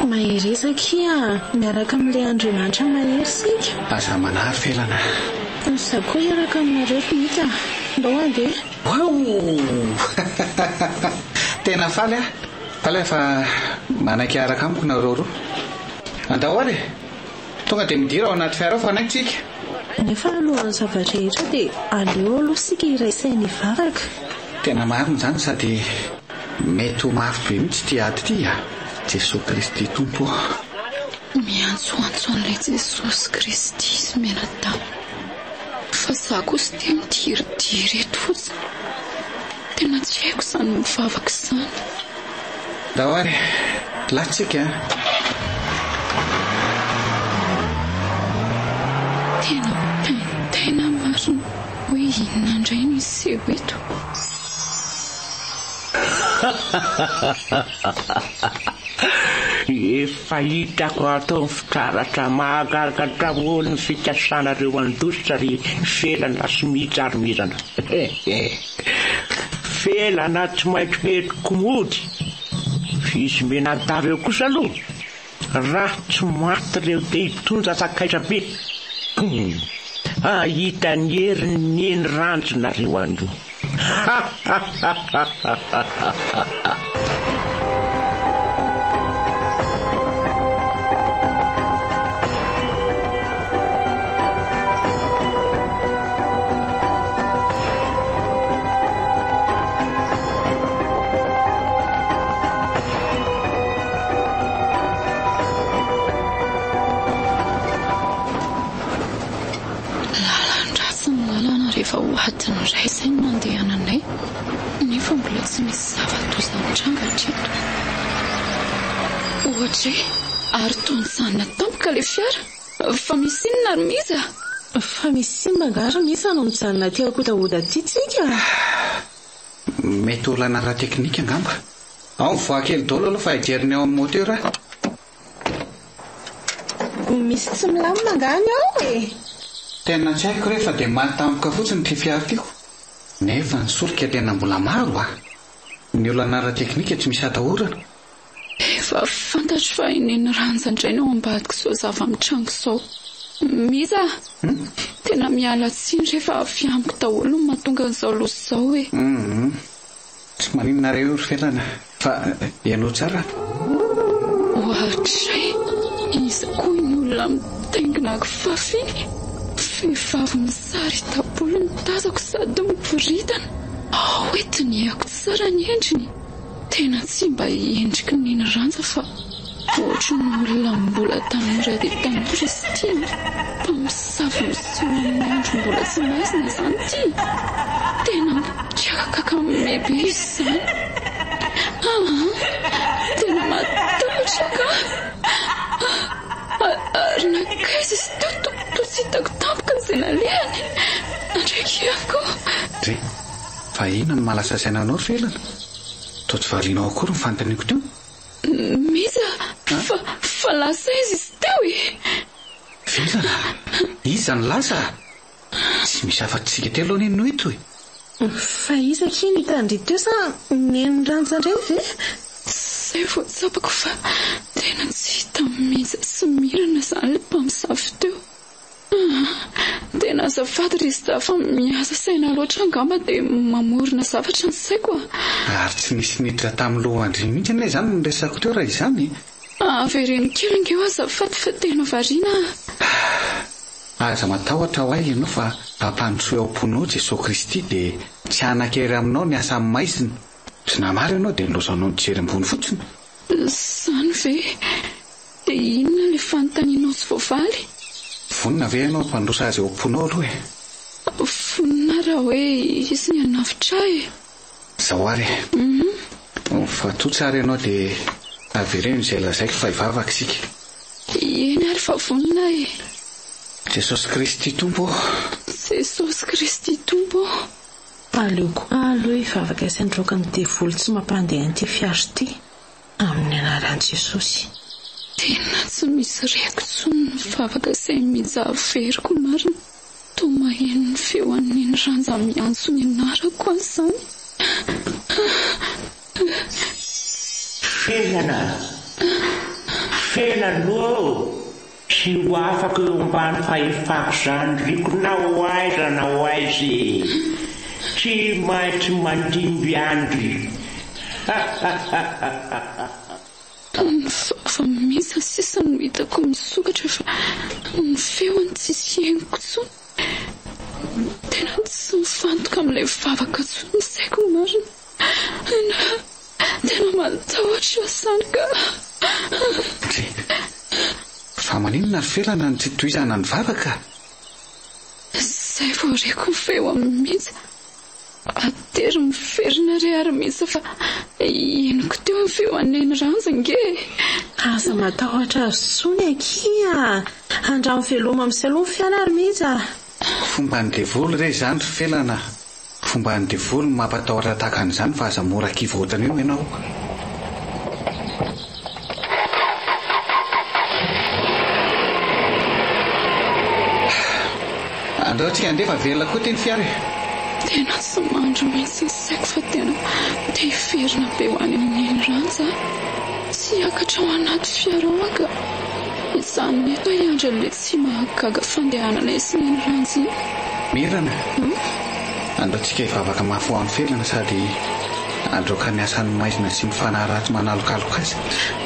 Maherezaka miaraka amin'ilay Andriamanitra mahery sika. Aza manary felana. Za koa iaraka aminareo mihitsy ndao andeha. Tena faly faly fa manaiky araka amiko nareo roa. Andao ary tonga dia midira ao anaty fiara fa naitsika. Nefa alohan'ny zavatra rehetra dia aleo aloha sika iraisainy hivavaka. Tena marina izany sady mety ho mafy be mihitsy ty ady ty Jesosy Kristy tompo. Miantsoantso an'ilay Jesosy Kristy sy mianadahy fa za kosa dia midiridiry eto fotsiny tena tsy haiko izany mivavaka izany. Ndao ary latsika tena marina hoe inona indray no iseho eto. Efa hitako atao fitaratra mahagaragatra ny fikasana-reo andositra ry felana sy mijaromirana. Felana tsy maintsy metiko mody fisy menadaveo kosa aloha raha tsy maty reo dia hitondra sakaitra be ahita ny herin'ny eny ranjonareo andro. Rehefa hoatiny iray izay no mandehananay nefa mbola tsy misy zava-doza mitranga hatreto. Ohatra ary toy ny zanona tampoka ilay fiara fa misy inona ary miza? Fa misy magara misa no mijanona ty akotahoda ty tsika. Mety olana raha teknika angamba ao voakely daholo aloha fa hijeriny ao amin'ny motera. Misy tsy milamina ngany ao Tena tsy haiko rehefa dia matampoka fotsiny ty fiara tiko nefa ny solika tena mbola maro ny olona nara-teknika tsy misy atahorana. Efa fantatro fa iny ranja indray no ambadiko sao zava mitranga sao. Miza, tena miala tsiny rehefa avy amiko daholo no mahatonga an'izao loso izao hoe. Tsy maninonareo ry felana fa ianao tsara. Ohatray, izy koa iny olona mitaingina kifafiny. Vehivavy misary tabolo mitazako sady miboridana. Hoetiniako tsara ny endriny. Tena tsy mba endriky niny ranja fa ohatry ny olona mbola tanora dia tanora izy ity. Mpamosavy miseho amin'ny andro mbola tsy maizina izany ity. Tena mikakakaka mebe izy izany. Tena matahotra ka. Ary nakaiza izy teo tsy hitako tampoka izay nalehany. Andraiky ako. Fa ina no malasasaina anao felana? Toa tsy valinao akory ny fanontaniako teo? Miza, fa lasa izy teo e. Felana, iza ny lasa? Tsy misy afa-tsika telo aloha neny eto e. Fa iza kiny tandrito teo sa neny ranja indray ve? Izay vao tsapako fa tena tsy hita Miza sy mirana izany ilay mpamosavy teo. Tena azafady ry izy dafa miasa saina loatra angamba dia mamorona zavatra ny saiko. Ary tsy nisy niditra tamin'ny lohandry mihitsy anie izany no resako teo raha izany. Avereno kely ingeo azafady fa tena variana. Aza matahotra ho ahy ianao fa ampandrosoa ao am-ponao Jesosy Kristy dia tsy hanan-kery aminao ny asa amin'ny maizina. Tsy namary ianao dia losanao nijery ambony fotsiny. Izany ve? Dia inona ilay fanontanianao tsy voavaly? Vonina ve ianao mpandrosa azy eo am-ponao aloha e? Vonina raha hoe izy ny anavitra e. Izao ary fa toa tsara ianao dia avereno izay lazaiko fa hivavaka isika. Eny ary fa vonina e. Jesosy Kristy tompo. Jesosy Kristy tompo. Aleoko aloha hivavaka isaindroaka ny devoly tsy mampandeha an'ity fiara ity amin'ny anaran'i Jesosy. Tena tsy misy reaksony mivavaka izay mijaveriko marina. Toa maheno ny feoan'ny ranja miantso ny anarako izany. Felana tsy ho afaka eo ambany fahefako izany riko na ho aiza na ho aizy. Tsy maintsy mandimby andry. Fa Miza sisa no hitako misokatra fa ny feoany tsisy henoko tsony. Tena tsy mifantoka amin'ilay vavaka tsony ny saiko marina. Tena matahotra izany ka. Fa maninona ry felana ny tsy tohizana ny vavaka? Izay vao reko ny feo amin'ny Miza. Atery miverina re ary Miza fa henoko teo ny feo aneny ranja nge. Aza matahotra azy tsony akia. Andramo veloma amin'ny saloha ny fiara ary Miza. Fomba ny devoly re izany ry felana. Fomba ny devoly mampatahotra tahaka an'izany fa aza mora kivoatana eo ianao. Andao tsika andefa velona koa teny fiara e. Tena tsy mandro mihitsy ny saiko fa tena te hiverina be ho any amin'ny ranja. Tsy hiakatra ao anaty fiara ao ka izany neto hiandra ilay tsy mahagaga fandehanana sy ny ranja iny. Mirana, andao tsika hivavaka mafy ho amin'ny felana sady androaka ny asan'ny maizina sy ny fanaratsy manalokaloka azy.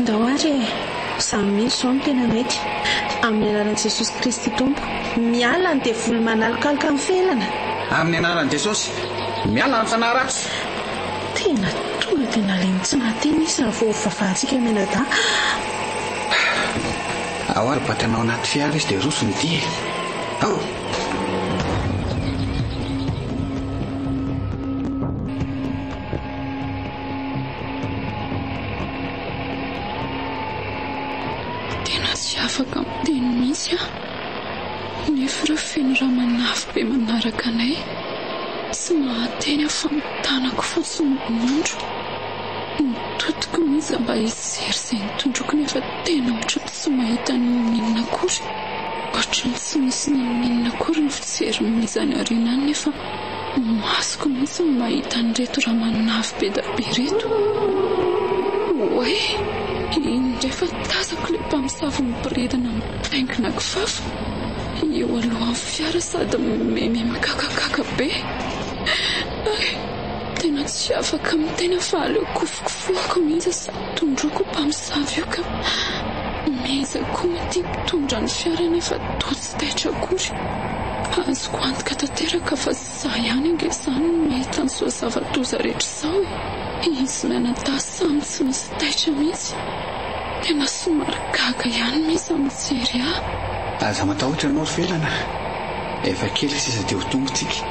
Ndao ary samy mihitsy izao no tena mety. Amin'ny anaran'i Jesosy Kristy tompo, miala ny devoly manalokaloka amin'ny felana. Amin'ny anaran'i Jesosy, miala ny fanaratsy. Tena tonga tena leny tsy mateny izy raha vao vavahantsika menada. Ao ary batanao anaty fiara izy dia roso ny dia. Ao. Tena tsy afaka miteny mihitsy nefa raha feno raha manafy be manaraka anay sy mahateny afa mitanako fotsiny mandro. Nitotiko Miza mba hijery izay nitondroko nefa tena ohatran'ny tsy mahita ninona akory. Ohatran'ny tsy misy ninona akory ny fijery Miza ny aoriana any nefa Masoko mihitsy mahita an'ireto raha manafy be da be reto. Oe, indray fa tazako ilay mpamosavy miboridana mitaingina kifafa eo alohan'ny fiara sady meme makakakaka be. Tena tsy afaka mitena fa aleo kofokofoako mihitsy sady tondroko mpamosavy io ka mezako mity mpitondra ny fiara nefa toa tsy taitra akory. Azoko antoka tanteraka fa zaho ihany angezany mety an'izao zava-doza rehetra izao izy mianadahy tsy misy taitra mihitsy. Tena somary gaga ihany mihitsy mijery aho. Aza matahotra ianao velana. Efa kely sisa dia ho tombontsika.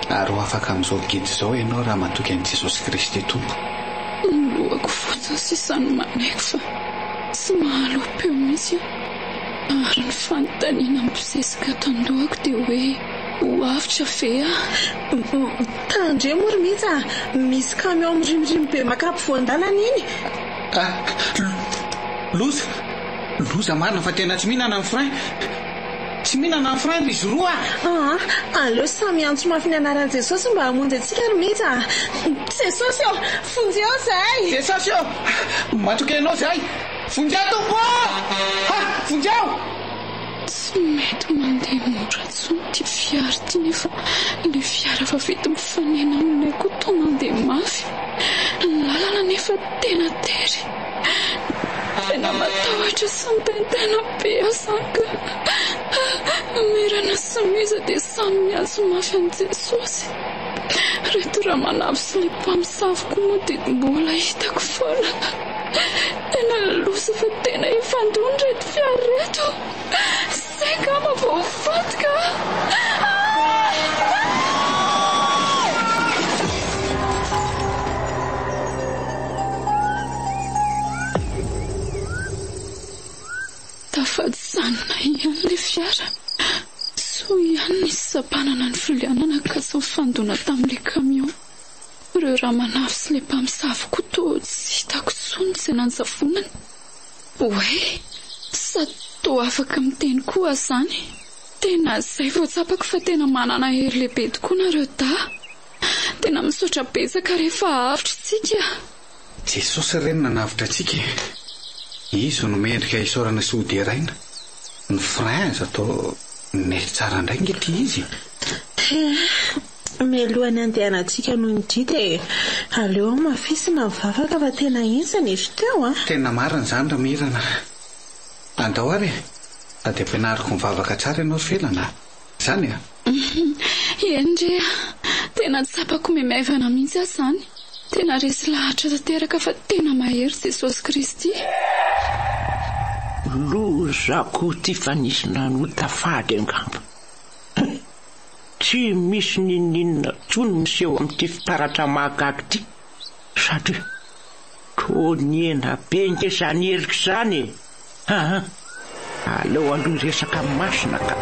Ary ho afaka amin'izao gedy izao ianao raha matoky an'i Jesosy Kristy tompo. Lohako fotsiny sisany manaiko fa tsy mahalo-peo mihitsy. Ary ny fanontaniana mibosesika tandohako dia hoe ho avitra ve tandre mory mihitsy misy camion mirimorimy be makapy-voandalana iny. Loza marina fa tena tsy mihinana ny frein. Tsy mihinana ny frein izy roa. Aleo samy antso mafy ny anaran'i Jesosy mba hamonjy antsika ry mihitsy. Jesosy eo, fonjy eo zay. Jesosy eo, matoky ianao zay. Fonjy eo tompo! Fonjy eo! Tsy mety mandeha mora intsony ty fiara ty nefa ilay fiara fa vety mifanena aminay koa toa mandeha mafy. Ny lalana nefa tena tery. Tena matahotra sy mitentena be azaka. Merana sy miza dia samy miantso mafy an'i Jesosy. Reto raha manavy sy ny mpamosavy koa moa dia mbola hitako foana. Tena loza fa tena efa andony reto fiara reto. Saika mavoafatika. Tafadzanona ihany ilay fiara. So ihany nisy sapanana ny filianana ka tsy mifandona tamin'ilay camion. Ireo raha manafy sy ilay mpamosavy koa toa tsy hitako tsony izay nanjavonany. Oe, sady toa afaka miteny koa zany. Tena izay voatsapako fa tena manana hery lehibe tokoa nareo da. Tena misaotra betsaka rehefa avitra tsika. Jesosy renina navitra tsika. Izy no mendrika isaorana sy hoderaina. Ny frein zato nety tsara indray ngety izy. Mialohany andehanantsika noho ny dia aleo mafisina mivavaka fa tena insana izy teo. Tena marina izany raha mirana. Andao ary sady ampianariko mivavaka tsara ianao ry velana. Izany Indray, tena tsapako memaivana mihitsy aho izany. Tena resy lahatra tanteraka fa tena mahery Jesosy Kristy. Lozako ty fanisina no tafady angamba. Tsy misy ninina tsony miseho amin'ity fitaratra mahagaga ty. Sady toa niena be ngesany heriko izany. Aleo aloha resaka masina ka.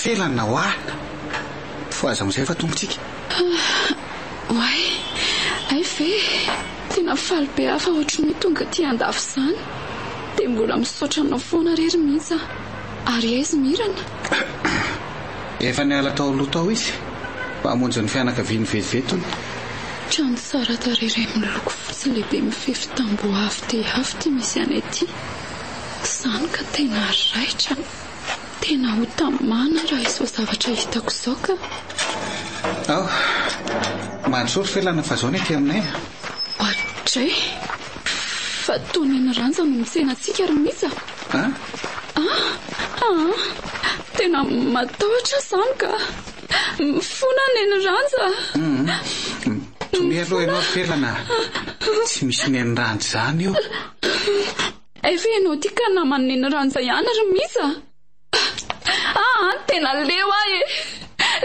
Felana ho fo aza amin'izay fa tombontsika. Oay, ay ve tena faly be hafa ohatran'ny tonga ty andafy izany. Dia mbola misaotra anao foana rery mihitsy ary aizy mirana. Efa niala tao aloha tao izy mba hamonjy ny fianakaviany vetivetony. Trano tsara tarery miloko fotsy lehibe mifefy tamboho avo dia avo ty misy anay ty. Izany ka tena raitra. Tena ho tamana raha izao zavatra hitako izao ka. Mandrosory felana fa izao ny aty aminay. Ohatray fa toy ny ranja no mitsena antsika ry mihitsy. Tena matahotra izany ka. Mifona ny ranja. Tomialoha ianao felana. Tsy misy ny ranja izany io. Efa ianao ty ka namany ny ranja ihany ry mihitsy. Tena leo ahy.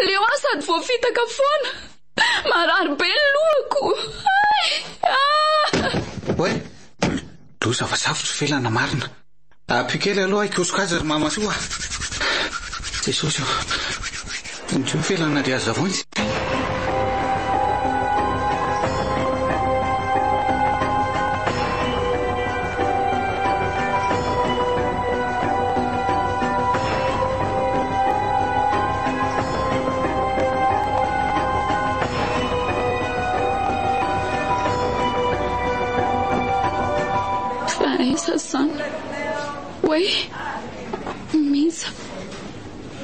Leo ahy sady voafitaka foana. Marary be ny lohako. Oe, loza fa safotra felana marina. Apikely aloha ikosokazy ry mama soa. Jesosy io. Ny felana ry aza voantsy. Hoe miza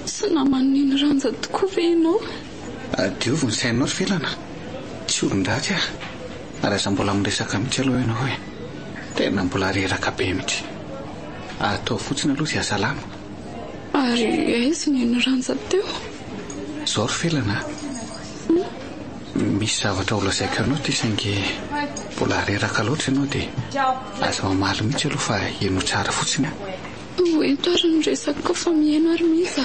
sy namaniny ranja tokoa ve ianao? Diovy ny sainao ry felana. Tsy olon-dratsy aho. Ary aza mbola miresaka mihitsy aloha ianao hoe tena mbola reraka be mihitsy. Atao fotsiny aloha izay salama. Ary aiza ny ranja teo? Izao ry felana. Misy zavatra ho lazaiko anao ty saingy mbola reraka loatra ianao dia aza mamaly mihitsy aloha fa eno tsara fotsiny aho. Oeto ary ny resaka fa mihaino ary miza.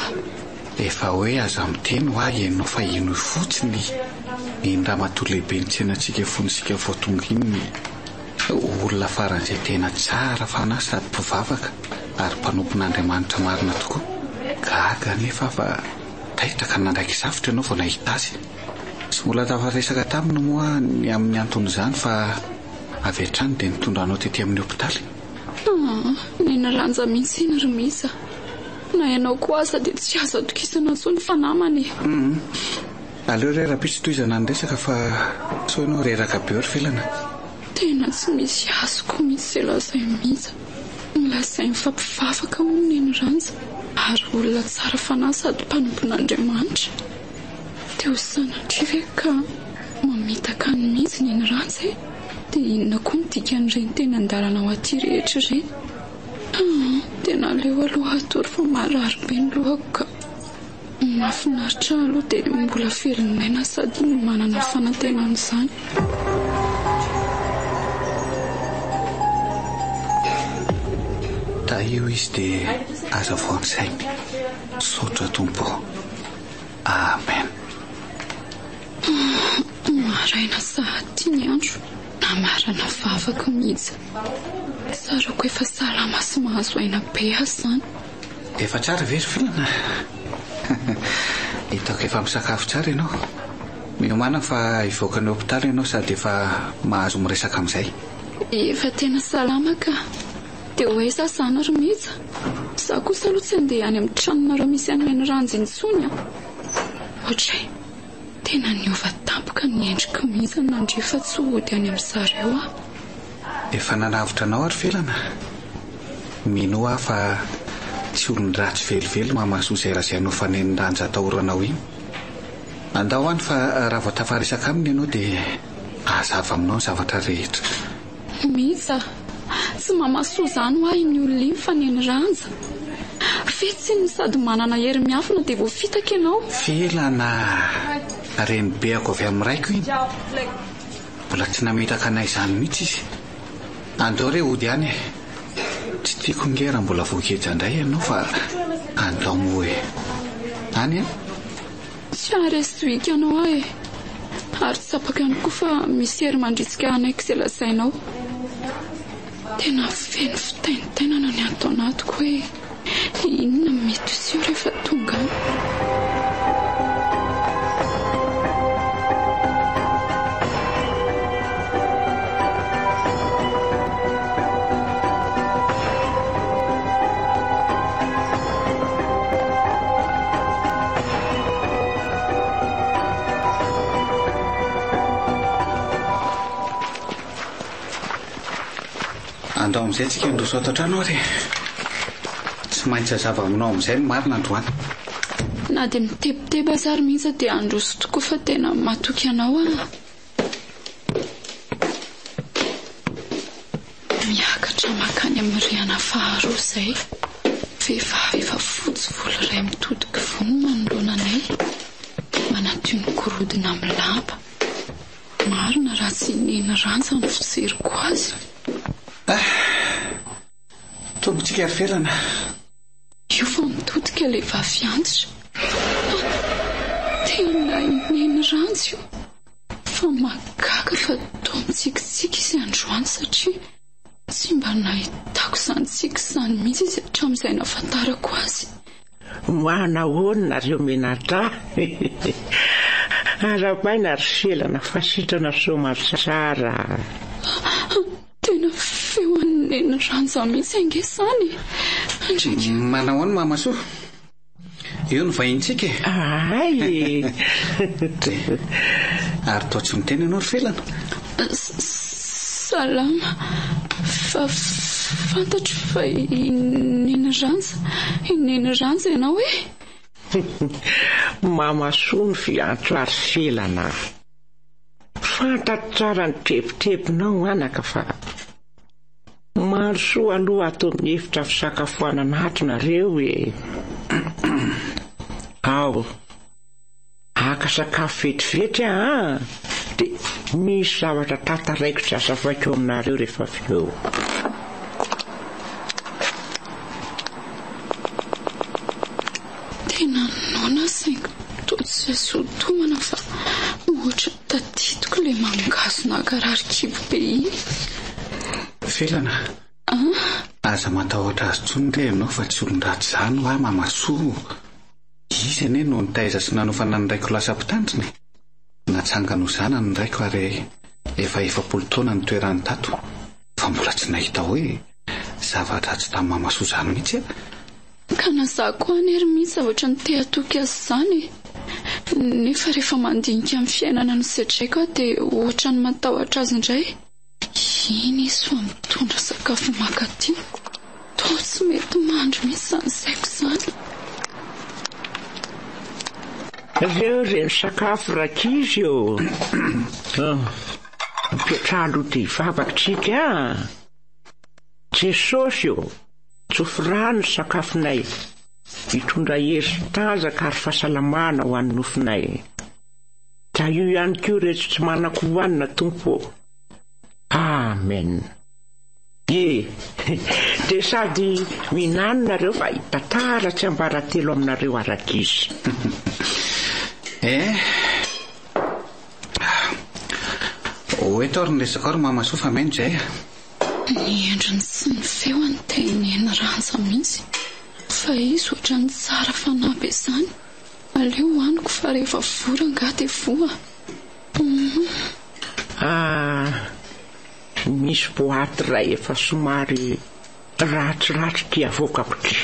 Efa hoe aza miteny ho ahy enao fa eno fotsiny ny ramatolo lehibe ny tsenantsika fonosika voatonga iny olona faran'izay tena tsara fanahy sady mpivavaka ary mpanompon'Andriamanitra marina tokoa. Gaga nefa fa tahitraka nandraiky zavatra ianao vao nahita azy. Tsy mbola tafaresaka taminy moa ny amin'ny anton'izany fa avy hatrany dia nitondra anao tetỳ amin'ny hopitaly. Neny ranja mihitsy iny ry miza. Na ianao koa aza dia tsy azo atokisana intsony fa namany. Aleo rera-pisy toizana ny resaka fa sao ianao reraka be ry felana. Tena tsy misy azoko mihitsy izay lazay miza. Milazay mifampivavaka ho neny ranja ary olona tsara fanahy sady mpanompon'Andriamanitra. Dia ho sanatria ve ka mamitaka ny mihitsy neny ranja dia inona koa midika an'ireny tena andalana ho aty rehetra ireny? Tena aleo aloha atory fa marary be ny lohako ka mahafinaritra aloha dia mbola velon'aina sady manana fanantenan'izany. Da io izy dia aza voan'sainy. Sotra tompo. Amen. Maraina sahady ny andro na marana vavaka mihitsy. Sarako efa salama sy mahazo aina be azy izany. Efa tsara ve ry felana? Hitako efa misakafo tsara ianao. Miomana fa hivoaka ny hopitaly ianao sady efa mahazo miresaka amin'izay. Efa tena salama ka. Dia hoe za izany ry miza. Za kosa aloha tsy andeha any amin'ny tranonareo misy an'ireny ranja intsony. Ohatra tena niova tampoka ny endriko miza nandry efa tsy hody any amin'izareo aho. Efa nanavitra anao ary felana. Mino aho fa tsy olon-dratsy velively mamaso izay raha izay anao fanen'ny ranja atahoranao iny. Andao any fa raha vao tafaresaka aminy ianao dia ahazava aminao ny zavatra rehetra. Miza, tsy mamaso izany ho ahy ny olona iny fanen'ny ranja. Fetsiny sady manana hery miafina dia vao fitaka ianao. Felana, reny beako avy amin'ny raiko iny. Mbola tsy nametaka anay izany mihitsy izy. Andao re hody any. Tsy tiako ngera mbola voakeja indray ianao fa andao moe. Any tsy arestoika ianao ahy. Ary tsapaka ihany koa fa misy hery mandritsika anaiky izay lazainao. Tena feno fitaintainana ny atao anatiko hoe inona mety sy rehefa tonga. Andao amin'izay tsika ndroso ato an-trano ary. Tsy maintsy hazava aminao amin'izay ny marina androany. Na dia mitebiteby azary mihitsy dia androso tokoa fa tena matoky anao ah. Miakatra makany amin'ny rihana faharoa izay. Vehivavy efa fotsy volo iray mitodika vono manoloana anay. Manatio ny korodina amin'ny lamba. Marina raha tsy neny ranja ny fijeriko azy. Tombontsika ry felana. Io fa mitodika ilay vavy antitra. Tena neny ranja io. Fa magaga fa toa mitsikitsiky izy androany satria tsy mba nahitako santsika izany mihitsy izy hatramin'izay nafantarako azy. Manahoana nareo menatra? Arabaina ry selana fasitrana somary tsara. Tena feon'ny ranza mihitsy angesany. Manahoana mamasoa? Io ny vahintsika. Ay. Ary toa tsy miteny ianao ry felana? Salama. Fantatro fa ineny ranza ianao e? Mamasoa ny fiantso ary felana. Fantatro tsara ny trepitrepinao anaka fa maro soa aloha atao amin'ny efitra fisakafoanana ato nareo e. Ao, aka sakafo vetivety dia misy zavatra tantaraiko asafako aminareo rehefa avy eo. Tena nona saingy totsy sotomana fa ohatra tadidiko ilay mangasona karary-kibo be iny. Felana, aza matahotra azy tsony ilay ianao fa tsy olon-dratsy izany ho mamasoa. Izy ane no nitaiza sy nanofana ny raiko lasa mpitandriny. Natsangano izana ny raiko ary efa 40 taona ny toerany tato. Fa mbola tsy nahita hoe zavatra tsy tamin'ny mamasoa izany mihitsy. Ka nazako anery mihitsy zavatra ny te-hatoky azy izany. Nefa rehefa mandinika amin'ny fiainana no setraiko dia ohatra ny matahotra azy indray. Iny izy fa mitondra sakafo makaty. Toa tsy mety mandro mihitsy izany saiko izany. Reo reny sakafo rakizy io. Mpetrahalo dia vavatrika. Tsy sosy io. Tsofrano sakafonay. Mitondra hery tanjaka ary fahasalamana ho an'ny nofinay. Da io ihany koa rehetra tsy manako hoanina tompo. Amen. Dia sady minanonareo fa hitantara tsy ambaratelo aminareo arakizy. Oeto ary resaka ary mamasoa fa meno izay. Ny endriny sy ny feoany teneny ranza mihitsy. Fa izy ohatra ny tsara fanahy izany. Aleo hoaniko fa rehefa voranga dia voa. Misy boaty iray efa somary ratsiratsy dia avoakako ity.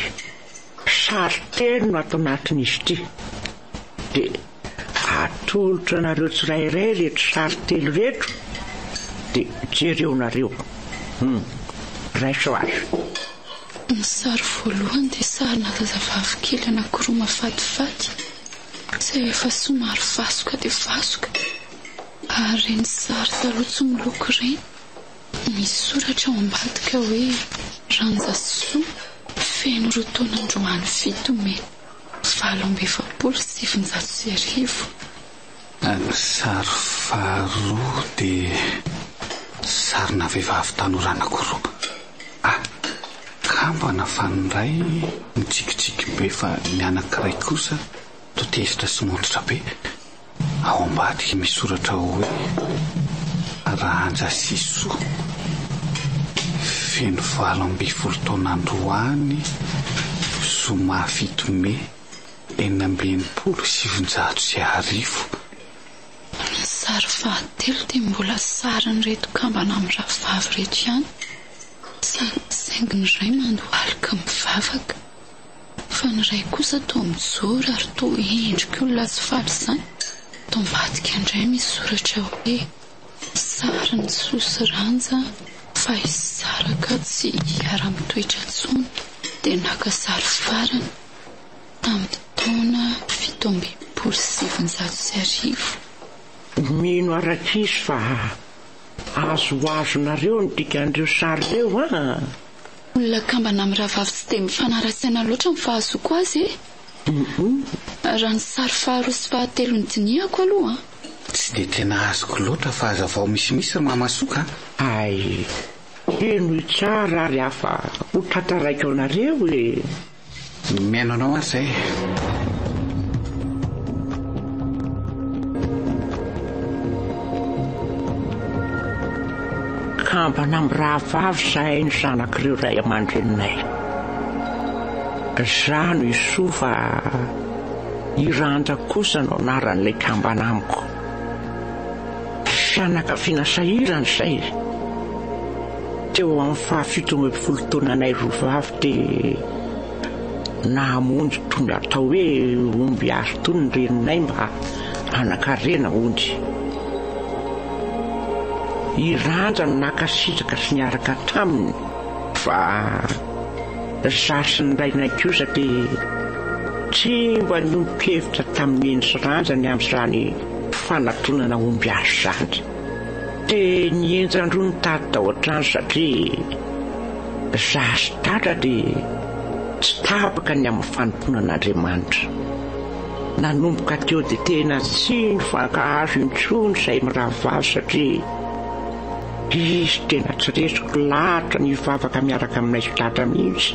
Sary telo no ato anatin'izy ity. Dia atolotra nareo tsirairay rehetra sary telo rehetra. Dia jereo nareo. Raiso azy. Ny sary voalohany dia sarina zazavavy kely anankiroa mafatifaty. Izay efa somary vasoka dia vasoka. Ary ny sary taloha tsy miloko ireny. Misy soratra ao ambadika hoe Ranja soa feno roa taona androany 7 May 1970. Ny sary faharoa dia sarina vehivavy tanora anankiroa. Kambana fanindray mitsikitsiky be fa ny anankiray kosa toa tezitra sy monitra be. Ao ambadika misy soratra hoe Ranja soa feno 12 taona androany zoma 7 May 1970. Ny sary fahatelo dia mbola sarin'reto kambana amin'ny rahavavy rehetra ihany. Saingy ny iray mandohalika mivavaka. Fa ny iray kosa toa mijoro ary toa endrika olona tsy faly izany. Toa ambadika indray misy soratra hoe sarin'ny Soa Ranja fa hisaraka tsy hiara-mitoetra intsony dia naka sary farany tamin'ny taona 1970. Mino arakizy fa azoazonareo ny dikan'ireo sary reo olona kambana amin'ny rahavavy tsy dia mifanarasaina loatra ny fahazoko azy raha ny sary faharoa sy fahatelo ny dinihako aloha tsy dia tena azoko loatra fa aza vao misimisy ry mamasoka. Ay, eno tsara ary hafa ho tantaraiko anareo miaino anao ary izay. kambana amin'ny raha vavy zahay ny zanak'ireo ray aman-dreninay. Zano isofa iranja kosa no anaran'ilay kambana amiko. Fianakaviana sahirana izay. Teo amin'ny 17 taonanay roa vavy dia nahamonjy tondra atao hoe omby azo tony ny reninay mba hanakarena ondy. Iranja no nakasitraka sy niaraka taminy fa zasy ny rainay kosa dia tsy mba niompihevitra tamin'ny eny sy ranjany amin'izany fanatonana omby azo zany. Dia nienjandro nitady tao an-trano satria zasy tatra dia tsy tapaka ny amin'ny fanomponan'Andriamanitra. Nanomboka teo dia tena tsy nifankahazo intsony izay mirahavavy satria izy tena tsy resiko lahatra ny vavaka miaraka aminay sy lahatra mihitsy.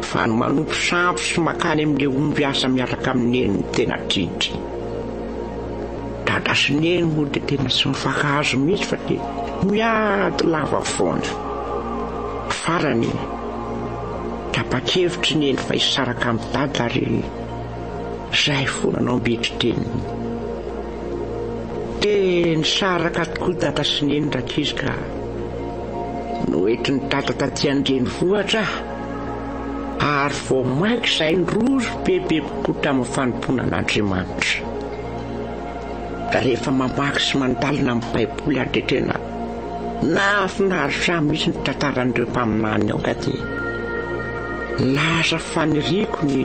Fa no manompo sampo sy makany amin'ilay omby asa miaraka amin'ny eny ny tena trindry. Dada sy ny eny moa dia tena tsy mifankahazo mihitsy fa dia miady lava foana. Farany tapa-kevitry ny eny fa hisaraka amin'ny dada ary izay foana anao mbetry teniny. Dia nisaraka tokoa dada sy ny eny rakizy ka noety ny dada taty andrenivohitra ary vao maika izay ny rozo bebe kokoa tamin'ny fanomponan'Andriamanitra. Rehefa mamaky sy mandalina amin'ny baiboly ary dia tena nahafinaritra mihitsy ny tantaran'ireo mpaminany ao ka dia lasa faniriako ny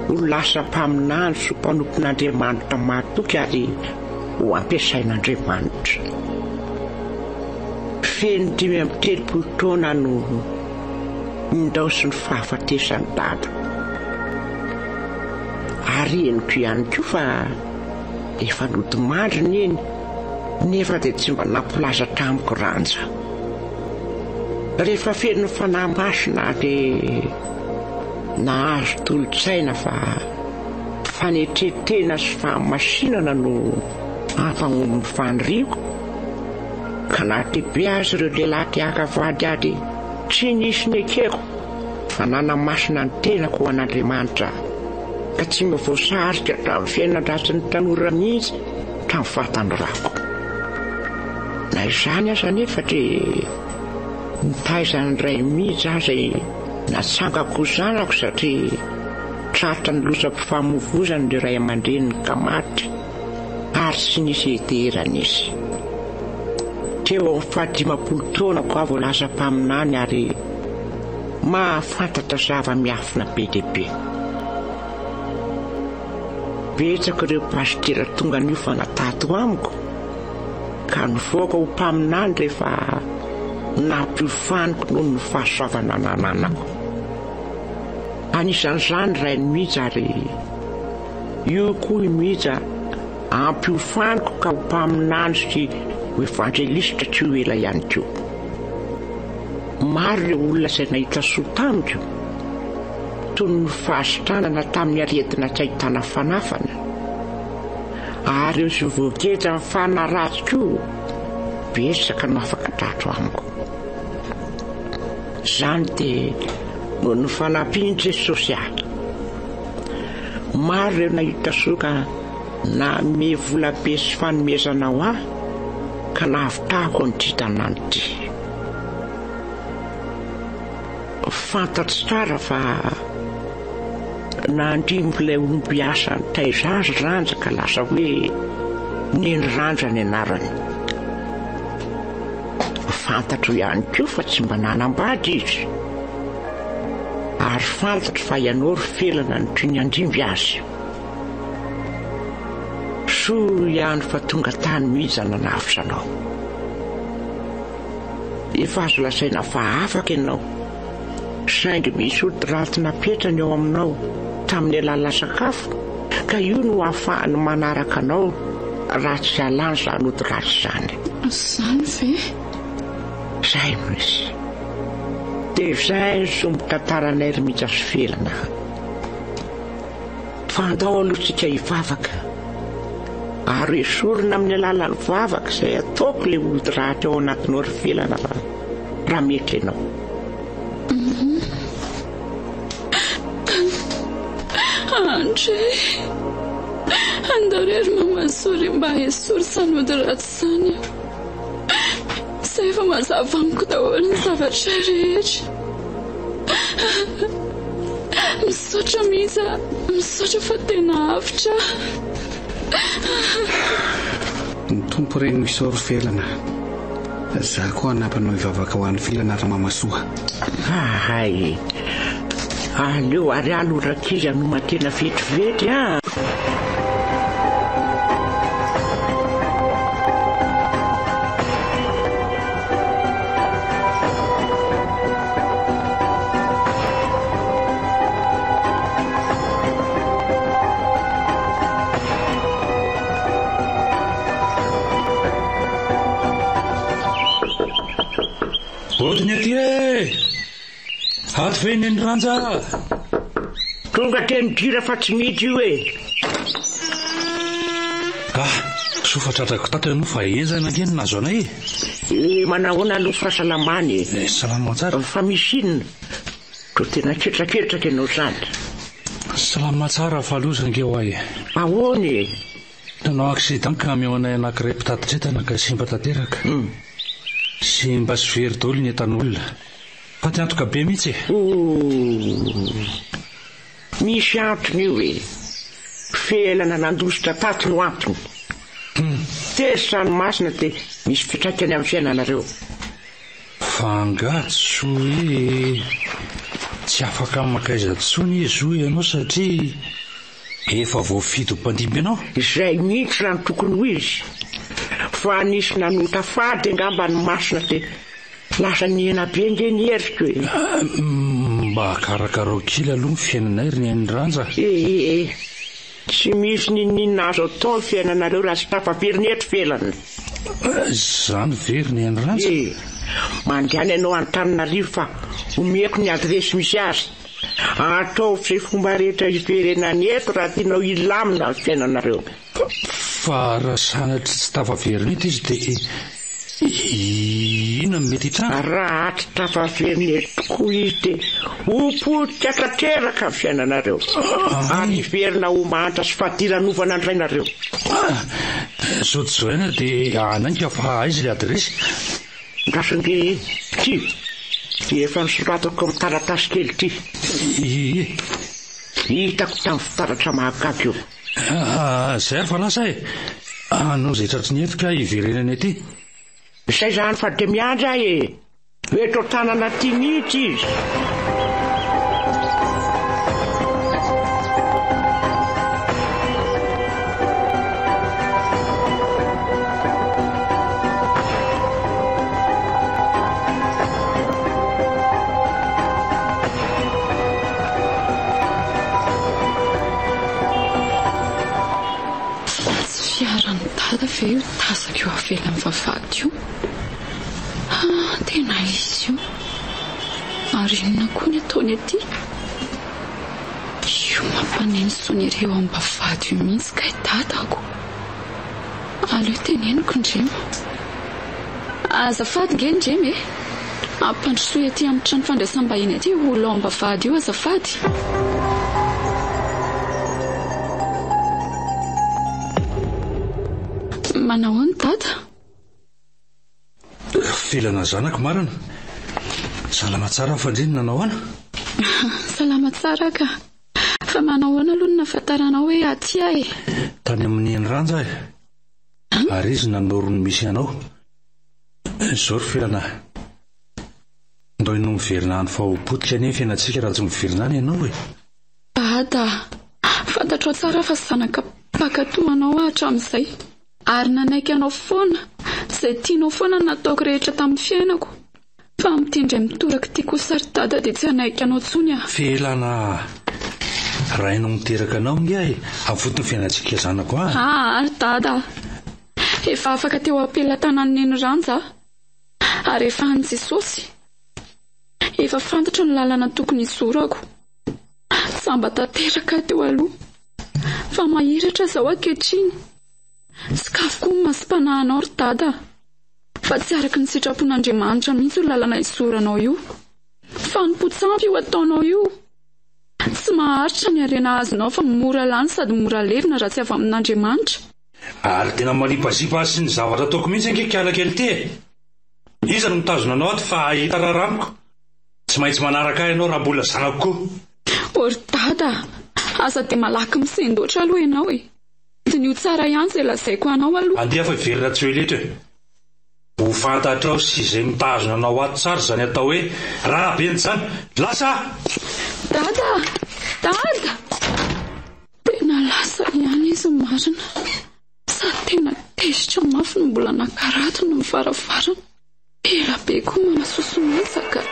ho lasa mpaminany sy mpanompon'Andriamanitra matoky ary ho ampiasain'Andriamanitra. Feno 5 taona no ndao sy ny fahafatesany dada. Ary eniko ihany koa fa efa nodimandriny eny nefa dia tsy mba nampilaza tamiko ranja. Rehefa feno fanahy masina dia nahazo tolo-tsaina fa fanetretena sy fahamasinana no ampagnomy faniriako. Ka nahatebe azy ireo lehilahy tiaka vady ady tsy nisy ny ekeko fa nanamasina ny tenako ho an'Andriamanitra ka tsy mba voasarika tamin'ny fiainan-dratsy ny tanora mihitsy tamin'ny fahatany rako. Na izany aza nefa dia nitaizany ray mihitsy aho izay natsangako zanako satria tratra ny losam-pifamoivozany ilay ray aman-dreniny ka maty ary tsy nisy hiterana izy. Teo amin'ny 15 taona koa vao lasa mpaminany ary mahafantatra zava-miafina be dia be. Betsaka ireo pastera tonga niofana tato amiko ka nivoaka ho mpaminany rehefa nampiofaniko noho ny fahasoavana nananako. Anisan'izany ray ny mihitsy ary io koa mihitsy ampiofaniko ka ho mpaminany sy ho evangelista tsy ho ela ihany koa. Maro ireo olona izay nahita soa tamiko toy ny fahasitranana tamin'ny aretina tsy ahitana fanafana ary eo sy voageja amin'ny fanaratsy koa betsaka no afaka tratro amiko. Izany dia noho ny fanampian'i Jesosy ahy. Maro ireo nahita soa ka nanome vola be sy fanomezana ho ahy ka nahavitahako ny dritany ity. Fantatro tsara fa nandrimbo'ilay omby asa nitaiza azy ranja ka lasa hoe neny ranja ny anarany. Fantatro ihany koa fa tsy mba nanambady izy ary fantatro fa ianao ry felana ny toy ny andimby azy. Soa ihany fa tonga tany mihitsy nanafitranao. Efa azo lasaina fa afaka ianao saingy misy odi-raty napetrany ao aminao tamin'ny alala sakafo ka io no ahafahany manaraka anao raha tsy alany izany odi-raty izany. Izany ve? Izay misy. Dia izay ny sombo tantaranay ry mihitsy azo felana. Fandao aloha tsika hivavaka ary esorina amin'ny alalan'ny vavaka izay ataoko ilay ody raha teo anatin'ny orifelana raha mety ianao. Andray, andarery mamazory mba esory sanody ratsy izany aho. Izay efa mazava amiko daholo ny zavatra rehetra. Misaotra miza, misaotra fa tena avitra. Ny tompo ireny misy orifelana. Za koa anapanao ivavaka ho an'ny filana Ramamasoa. Hay. Aleo ary alorak'ilay anoma tena vetivety a. Odiny aty e! Ato veny ny ranja! Tonga teny dira fa tsy midy io e. Sofatratrako tato ianao fa enzana angeny nazo anay e. Manahoana aloha fahasalamany e. Salama tsara. Fa misy inona? To tena ketraketraka ianao sady. Salama tsara fa lozangeo ahy. Ahoana e? Nanao accident ka ameo anay anankiray mpitaditretana ka simba tanteraka. Simba sy very daholo ny entan'olona. Fa tiantoka be mihitsy e. Misy antony io e. Felana nandositra tato no antony. Tery ranomasina dia misy fitraikany amin'ny fiainanareo. Fangatso e. Tsy afaka makaiza tsony izy ianao satria efa voafidy mpandimby ianao. Izay mihitsy raha ny tokony ho izy. Fa nisy nanota fady angamba ny masina dia lasa niena be ngeny heriko e. Mba karakaro kely aloha ny fiainanay ry ny ranja. Tsy misy ninina azo atao ny fiainanareo raha tsy tafaveriny eto felana. Zany very ny ranja. Mandehana ianao Antananarivo fa omeko ny adresy misy azy. Atao sy fomba rehetra iverenany eto raha tianao ilamina ny fiainanareo. Fa raha sanatry tsy tafaveriny eto izy dia ina mety hitranga? Raha tsy tafaveriny eto tokoa izy dia hopotika tanteraka ny fiainanareo. Ary iverina ho mantra sy fahadiran'ovana andray nareo. Sotozoaina dia anainga fa aizy ilay adresy. Ndrasonge ty efa nisoratako amin'ny taratasy kely ty. Hitako tamin'ny fitaratra mahagaga io. Zay ary fa lasa e. Anao izay tratry ny etika iverenany aty. Izay zany fa dia miandra e. Eto tanana ty mihitsy izy. Fe io tasaka io avela amin'ny vavahady io. Tena izy io. Ary inona koa ny ataony aty? Io mampaneny sony ireo amin'ny vavahady io mihitsy ka dadako. Aleo teneniko Ndrema. Azafady nge Ndrema e. Ampandrosoy aty amin'ny trano fandraisam-bahiny aty olo ao amin'ny vavahady io azafady. Manao ny dada? Filana zanako marana. Salama tsara fandriny nanao ana? Salama tsara ka. Fa manao ana aloha nafantaranao hoe aty ahy. Tany amin'ny ranja ahy. Ary izy nanorony misy anao. Zao ry filana. Ndao inao miverina ny fahopotika ny fiainatsika raha tsy miverina any ianao e. Dada, fantatro tsara fa zanaka pakatomanao hatramin'izay. Ary nanaiky anao foana, izay tianao foana nataoko rehetra tamin'ny fiainako. Fa mitindray mitoraka ty kosa ry dada dia tsy hanaiky anao tsony aho. Felana, raha ianao miteraka anao nge ahy, avotiny fiainantsika zanako ahy. Ry dada, efa afaka teo am-pelantanan'ny ny ranja. Ary efa any Jesosy. Efa fantatra ny lalana tokony isorako. Samba tanteraka teo aloha. Fa mahiratra zao ankehitriny. sakafo koa masipanahanao ry dada, fa tsy araka ny sitrapon'Andriamanitra mihitsy io lalana isoranao io. Fanompo-tsampy io ataonao io. Tsy maharitra ny arena azonao fa mora lany sady mora levina raha tsy avy amin'Andriamanitra. Ary tena malipazipa sy ny zavatra ataoko mihitsy ankeka alakely te. Iza no mitazona anao ato fa ahita raharaniko. Tsy maintsy manaraka ahy ianao raha mbola zanako koa. Ory dada, asa dia malaky misendoatra aloha ianao e. Dinio tsara ihany izay lazaiko anao aloha. Andeha fa iverina tsy hoe letra. Ho fantatrao sy izay mitazona anao ato tsara izany atao hoe raha beny izany. Lasa! Dada! Tena lasa ihany izy marina. Sady tena tezitra mafy no mbola nakarato no mivaravarana. Ela be koa manasosometsaka.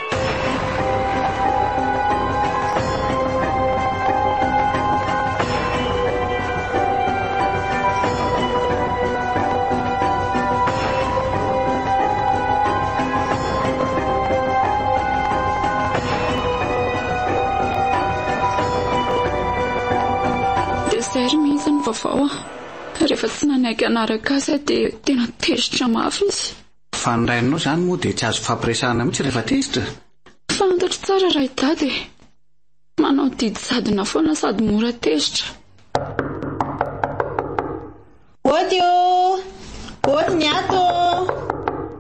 SARY mihitsy ny vaovao rehefa tsy nanaiky anaraka azy dia tena tezitra mafy izy. Fandrainao zany moa dia tsy azo fampiresahana mihitsy rehefa tezitra. Fantatro tsara ray dady. Manao didy zadina foana sady mora tezitra. Ody ny ato.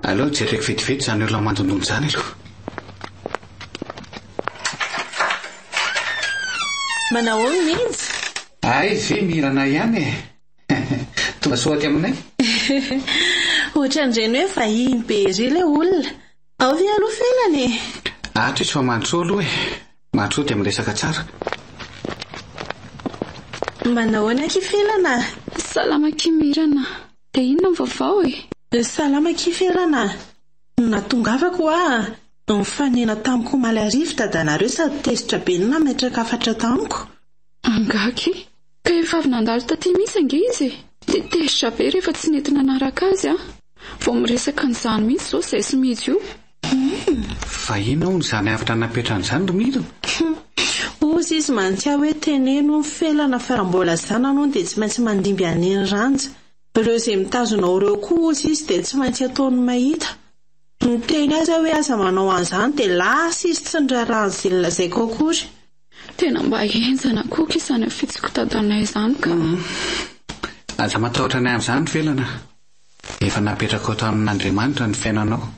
Allo, jereko vetivety zany olona mandondony zany aloha. Manao mihitsy. Ay, ve mirana ihany e. Tonga soaty aminay. Ohatran'ireny hoe vahiny be iry ilay olona. Ao ve aloha felany? Atro izy fa mandro aloha e. Mandro dia miresaka tsara. Manao anaki felana? Salama kimirana. Dia inona ny vaovao e? Salama kifelana. Natongavako nifanena tamiko omaly arivo dadanareo sady tezitra be ny nametraka afatra tamiko. Angaky? Ka efa avy nandalo taty misy ange izy. Dia tezitra be rehefa tsy nentina naraka azy vao miresaka n'izany mihitsy izao izay sy mihitsy io. Fa ina hono izany afatra napetrany ro midina? Ozy izy mantsy hoe teneno ny felana fa raha mbola zana no dia tsy maintsy mandimby aneny ranja. Ireo izay mitazona ireo koa ozy izy dia tsy maintsy ataony mahita. Ny teny azy hoe aza manao an'izany dia lasa izy tsy nirarahany izay lazaiko akory. Tena mba henzana koa izany fitsiko tadanay izany ka. Aza matahotra anay amin'izany felana. Efa napetraka ato amin'Andriamanitra ny fiainanao.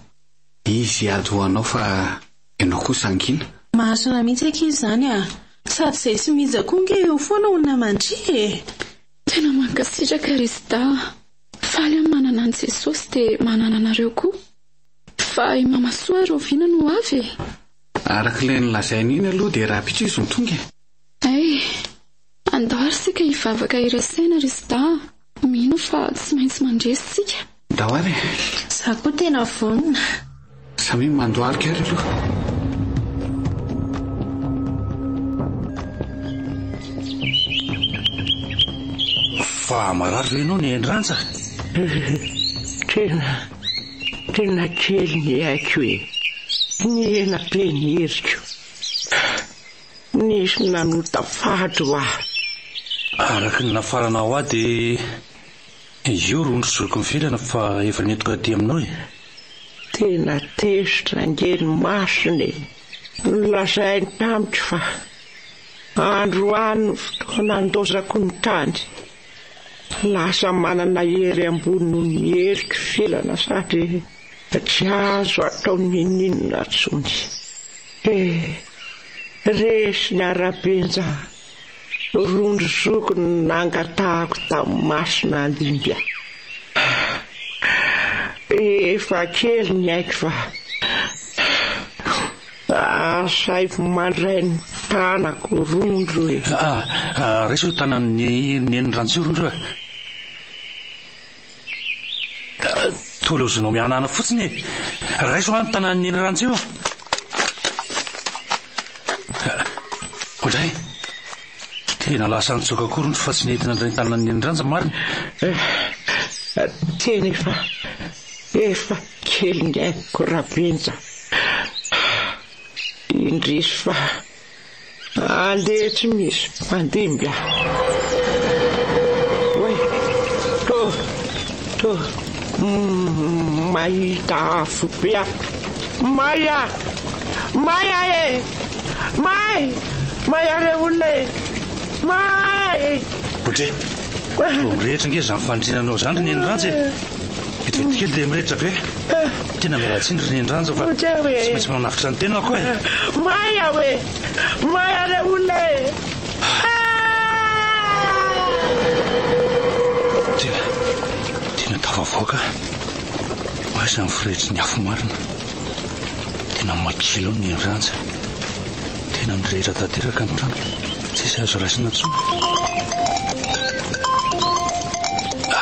Izy adohanao fa ianao koa sangina. Mahasona mihitsy ankizy izany sady izay sy miza koa nge eo foana ho namandry e. Tena mankasitraka Krista. Faly amin'ny manana an' Jesosy dia manana anareo koa. Fa i mama soa Rovina no avy. Araka ilay nilazainy iny aloha dia raha-pitso izy mitonga. Ay, andao ary sika hivavaka irasaina Krista. Mino fa tsy maintsy mandresy sika. Ndao ary. Za koa tena vonina. Samy mandoarika ary aloha. Fa marary ianao ny endrantsa. Tena kely ny haiko hoe ny ena be ny heriko. Nisy nanota fahadro Araka ny nafaranao dia io rondrosoroko ny filana fa efa nentoka aty aminao e. Tena tezitra ngeny masina nolazainy tamiko fa androany ny fotoana andozako ny tany. Lasa manana hery ambony noho ny heriko filana sady tsy azo atao ninina tsony. Resy ny arabenja rondrosoko ny nangatahako tamin'ny masina limbia. Efa kely ny haiko fa saifo mandray ny tanako rondro e. Resy ho tanan'ny nenirantso rondro e. Tolozonao mianana fotsiny e. Raiso any tanan'ny nenirantso io. Indray tena lasa nitsoka koa rondro fa tsy nentina indray tanan'ny nenirantso marina. Tena efa kely ny haiko rabenja. Indrisy fa andeha tsy misy mandimby. mahita afo be Maya e Maya re olona e Botre rehetra nge zany fandrinanao zany ny enyranja bitikely dia mirehetra be tena mialatsindry ny enyranja fa tsy maintsy manafitra ny tena ako Maya re olona e tena tafavoaka oasa ny firehetry ny afo marina tena makilo ny enyranja tena mirehetra tanteraka ny trano tsisy azo rasina tsona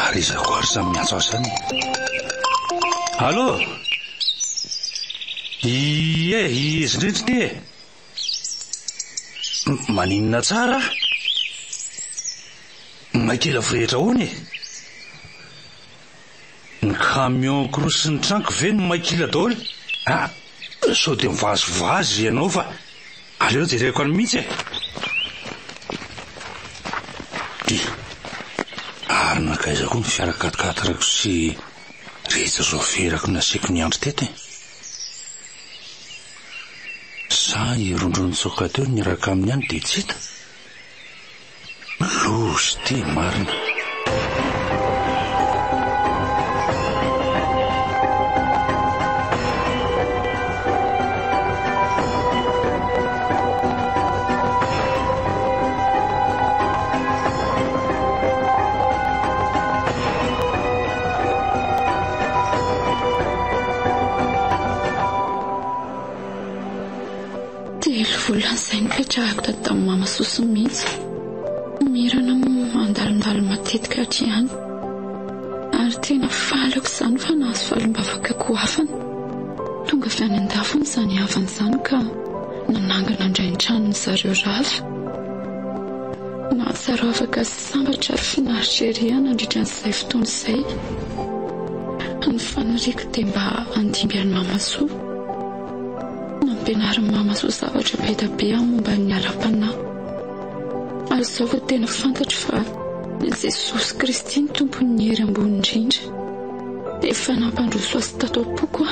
ary izako ary samy miantso azy zany allo izy ndrindriny maninona tsara makela firehetra hony ny camion krosy ny tranko ve no makila daholo sao dia mivazivazy ianao fa aleo jereko any mihitsy ary nakaiza koa ny fiarakatikatrako sy rehetra zao ferako nasiako ny andro tety sa irondrony tsoka teo niraka amin'ny any dia tsy hita losy ty marina Volazay nipetrahako tato tamin'ny mama soso mihitsy mirana mandalindalo matetika atry ihany ary tena falako izany fa nahazo falimbavaka koafana tonga avy any an-dafony izany havany izany ka nanangana indray ny tranony zareo rafy nahatsara afaka sambatra ary finaritra ery nandritra an'izay fotoana izay ny faniriako dia mba andimby any mama soa nampianariny mama soa zavatra be da be momba ny aram-panahy ary izao vao tena fantatra fa Jesosy Kristy ny tompon'ny hery ambony indrindra efa nampandroso azy tato am-poko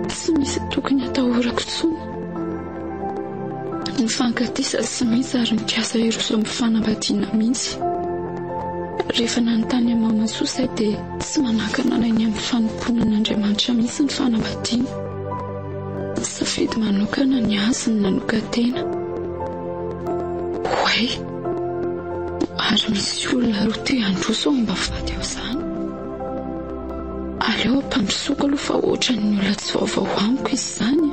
tsy misy tokony atahorako intsony ny fankatisa sy misy ary mikasa ireo amin'ny fanambadiana mihitsy rehefa nanontany mama soa izay dia tsy manakana any amin'ny fanomponan'Andriamanitra mihitsy ny fanambadiana safidy manokana ny azy ny nanoka tena hoay ary misy olona roa te handroso ao mba vady ao izany aleo ampandrosoako aloha fa ohatra ny olona tsy vaovao amiko izy izany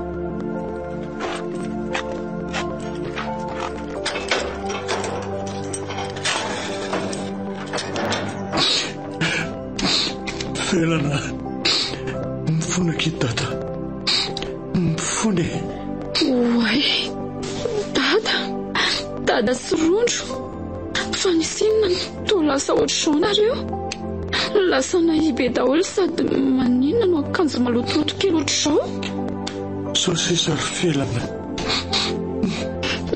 felana mifona kitata mifone hoay dada sy rondro fa nisinona to lasa ohatr'izao nareo lasa nahibe daholo sady maninona no akanjo malotoloto kely ohatr'izao sosisa ry felana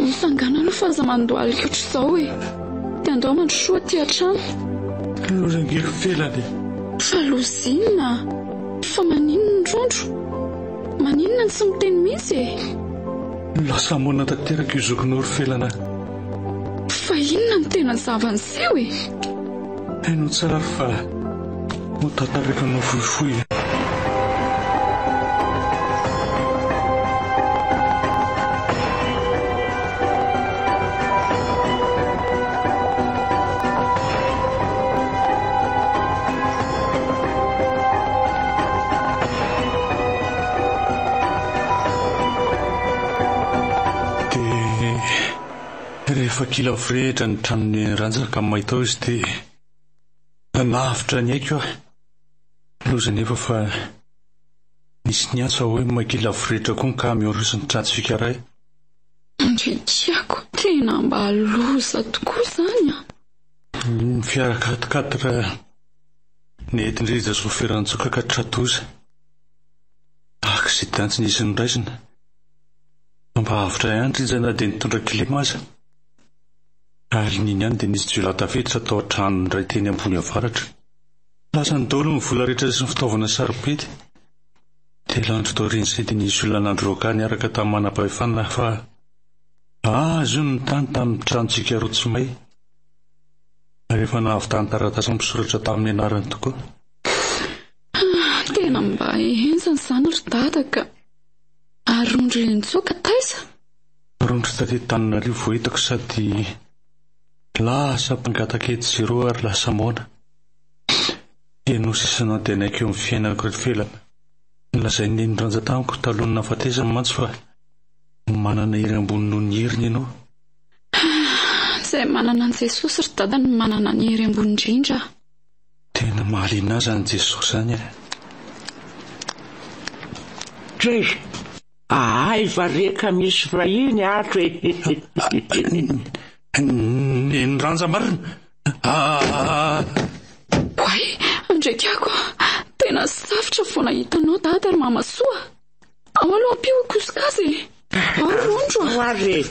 misangana aloha fa aza mandoaliko ohatr'izao dia andao mandrosoa ty an-trano lozangely felana fa lozinona fa maninona ny rondro maninona ny tsy miteny mihitsy lasa mona tanteraka io zokinao ry felana fa inona ny tena zavan'izeo hainao tsara fa mo tantaraka anao fohifohy rehefa kila firehetra ny tranony ranjaka mahitao izy dia navitra ny aiko loza nefa fa nisy ny antso hoe makila firehetra koa ny camion roso ny trantsifika ray ndrikiako tena mba loza tokoa izany ny fiarakatokatra nentindriza soferantsoka ka tratoza aksidantsi nisy ny raisina mba avitra ihany rinjana dia nitondra kilema aza ary niny ihany dia nisy jolata fetitra tao an-tranony ray teny ambony avaratra lasa ny daholo ny vola rehetra sy ny fitaovana saripety. Dia landro tao reny sety nisy olona nandroaka niaraka tamin'ny manam-pahefana fa azo ny tany tamin'ny tranontsika roa tsy may. Rehefa navy tantaratasy misoratra tamin'ny anarany tokoa. Tena mba enzany izany ry dada ka arondro nitsoaka taiza. Rondro taty Tananarivo vao hitako sady lasa mpangataka-kety zero ary lasa mona. Nosy isanao dia naiko eo amin'ny fiainako felana. Nilazay ny ranjan-taniko talonina nafatezany mantsy fa manana hery ambony noho ny heriny ianao. Izay manana an' Jesosy ry dada ny manana ny hery ambony indrindra. Tena mahaliana azy any Jesosy zany. Dray, vareka misy vahiny ato ny ranja marina. Hoay, andraikako tena safotra foana hitanao dada ry mamasoa. Ao aloha ampio kosokazy. Ao rondro. Hoary.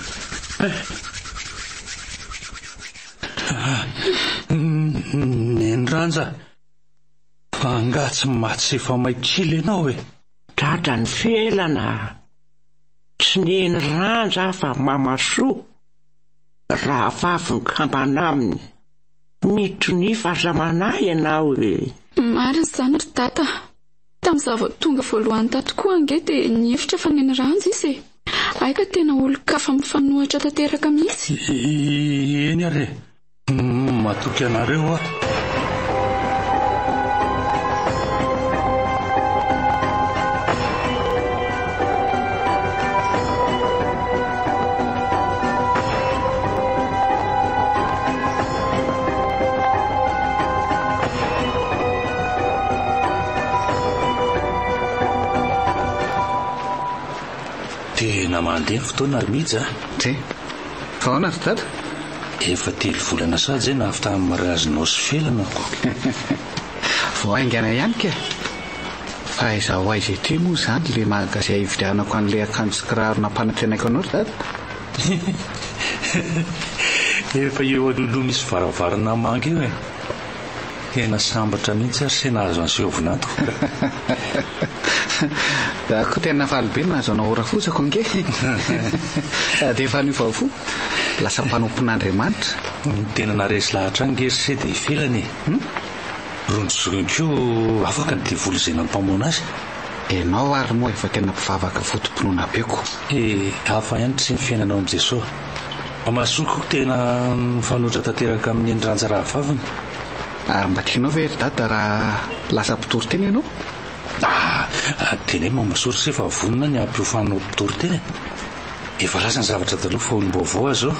Ny ranja fa angatsy matsy efa maikily ianao e. Dada ny felana. Tsy neny ranja fa mamasoa. Raha vavy ny kambana aminy. Mitony fahazamanay ianao e. Marina izany ry dada. Tamin'ny zava-tonga voalohany tato koa ange dia nihevitra fa neny ranja izy e. Aika tena olon-kafa mifanohitra tanteraka mihitsy. Eny ary matoky anareo a. Tena mandeha fotoana ary mihitsy a. Tsy, fa ahoana ry dada? Efa 3 volana sady zay navy tamin'ny mariazinao sy felanako. Vao aingana ihany ka. Fa izaho aiza ity moa izany le magazay hividianako an'ilay akanjo sy kiraro nampanantenako anao ry dada. Efa eo aloloha misy varavarana manga eo e. Tena sambatra mihitsy ary sena azo ansehovinato. Da koa tena faly be nahazo anao ora fosako ange. Dia efa ny vaofo lasa mpanompon'Andriamanitra. Tena naresy lahatra ange se dia ifelany. Rondrozogniko afaka ny devoly izay nampamoana azy. Ianao ary moa efa tena mpivavaka fotom-pinoana beko. Hafa ihany tsy ny fiainanao amin'i Jesosy. Mamasoko tena mifanohitra tanteraka amin'ny ranja rahavaviny. Ary mba tianao ve ry dada raha lasa mpitory tena ianao? Tena hoe mamasory sy efa vonona ny ampiofanao mpitory tena. Efa lasa ny zavatra taloha fa olom-baovao azo.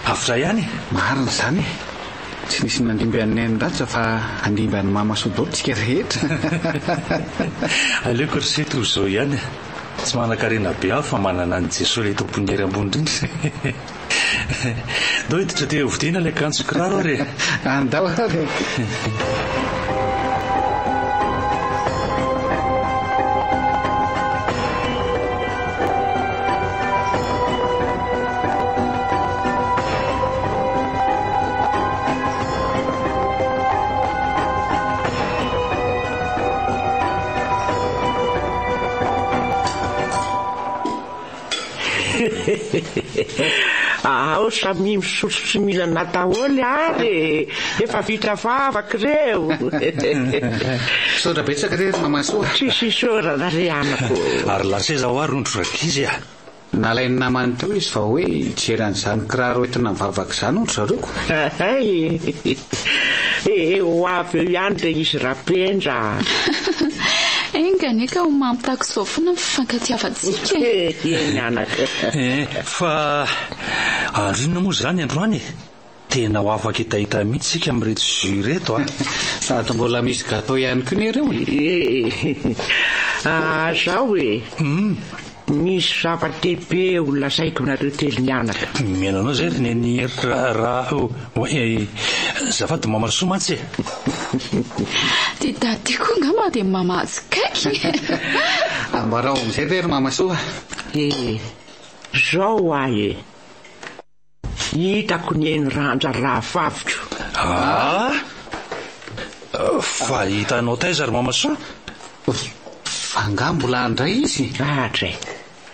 Afitra ihany. Marina izany. Tsy nisy nandimby an'ny ranja fa andimby an'ny mamasoa daholo tsika rehetra. Aleoko ry se toy izao ihany. Tsy manan-karena be aho fa manana any Jesosy ilay tompony hery ambony indrindra. Dao hiditra teo hovidiana ilay akanjo kiraro ary. Andao ary. Ao samy misotro sy mila nataholy ary. Efa vita vavaka reo. Saora betsaka re mamasoa. Tsisy saorana re anako. Ary laseza ho ary rondro rakizy a. Nalainy namany teo izy fa hoe jeran'izany kiraro entina mivavaka izany ondro zareoko. Ho avy eo ihany dia izy rapendra. Engany ka ho mampitako izao foana mifankatiavantsika. Eny anaka. Fa andrinona moa izany androany. Tena ho afaka hitahita mihitsy sika amin'ireto jus reto a. Sady mbola misy gâteau ihany koa ny ireo. Zao e. Misy zava-dehibe ho lazaiko nareo telo mianaka. Miananao zay ry neny raha hoe zafady mamasoa mantsy e. Dia dady koa angamba dia mamahazo kaiky. Ambarao amin'izay ve ry mamasoa? Zao ahy e. Hitako ny eny ranja rahavavitro. Fa hitanao taiza ry mamasoa? Fanga mbola andray izy. Dray.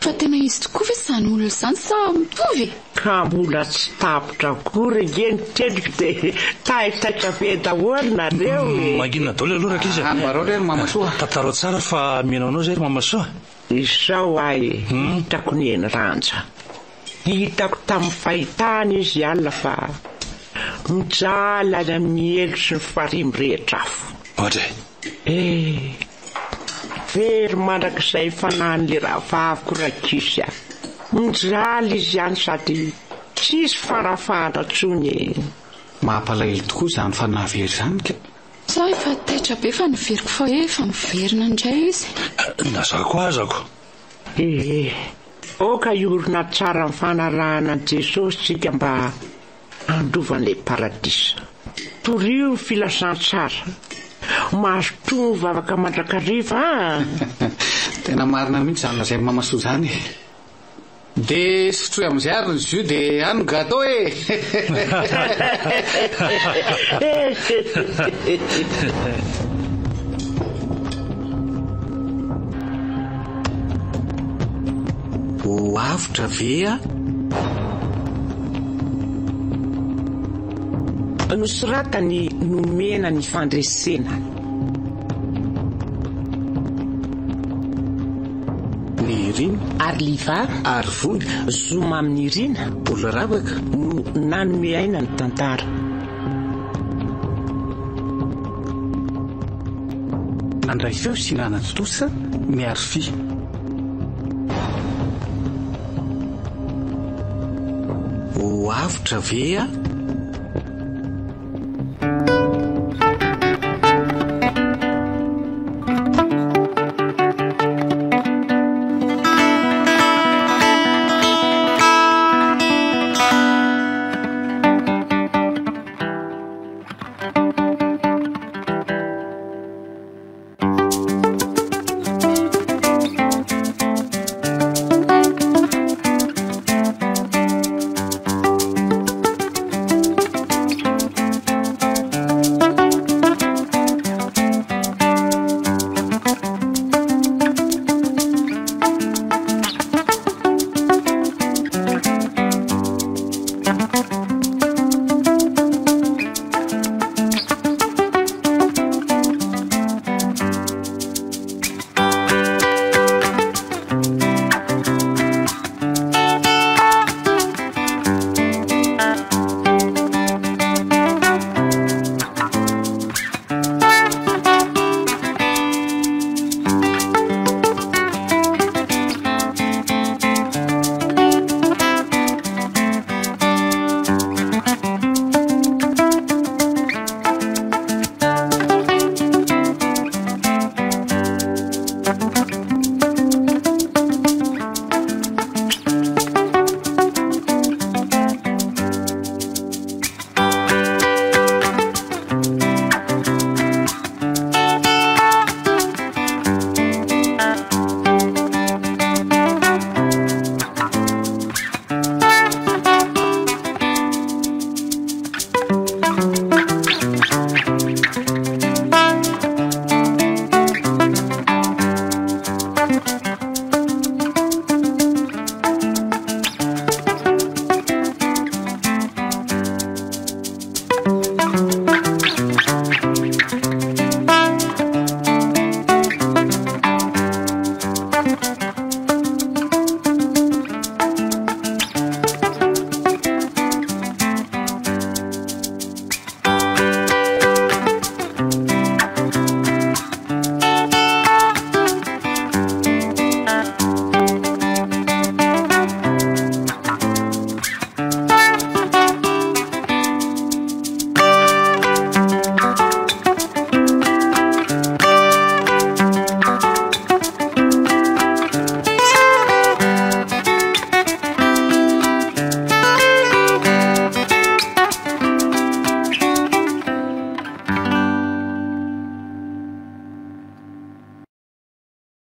Fa tena izy tokoa ve izany olona izany sa mitovy? Ka mbola tsy tapitra akory ngeny tendrika dia taitaitra be daholo nareo. Manginona daholo aloha raka izy. Ambarao ry mamasoa. Tantarao tsara fa mihainao zay ry mamasoa. Izao ay hitako ny eny ranja. Hitako tamin'ny fahitana izy alina fa mijaly any amin'ny elo sy ny farimy rehetra afo. Ohatray. Very mandrakizay fanan'le rahavaviko rakisy aho. Mijaly izy ihany sady tsisy farafahana tsony. Mampalahelo tokoa izany fanavery izany ka. Za efa taitra be fa niveriko fa hoe efa miverina indray izy. Nazako azako. Oka iorina tsara amin'ny fanarahana an' Jesosy tsika mba andovan'ilay paradisa. Torio ny filasan-tsara. Mahazo toa vavaka mandrakariva. Tena marina mihitsy izany izay mamasoa izany. Dia sotroy amin'izay ary ny jus dia ano gâteau e. Ho avotra ve a? Nosoratany nomena ny fandresena. Ny rina Ary liva ary voly zoma amin'ny rina bola ravaka no nanomeaina ny tantara. Nandray feo sy nanatotosa miaro fi. Ho avotra ve a?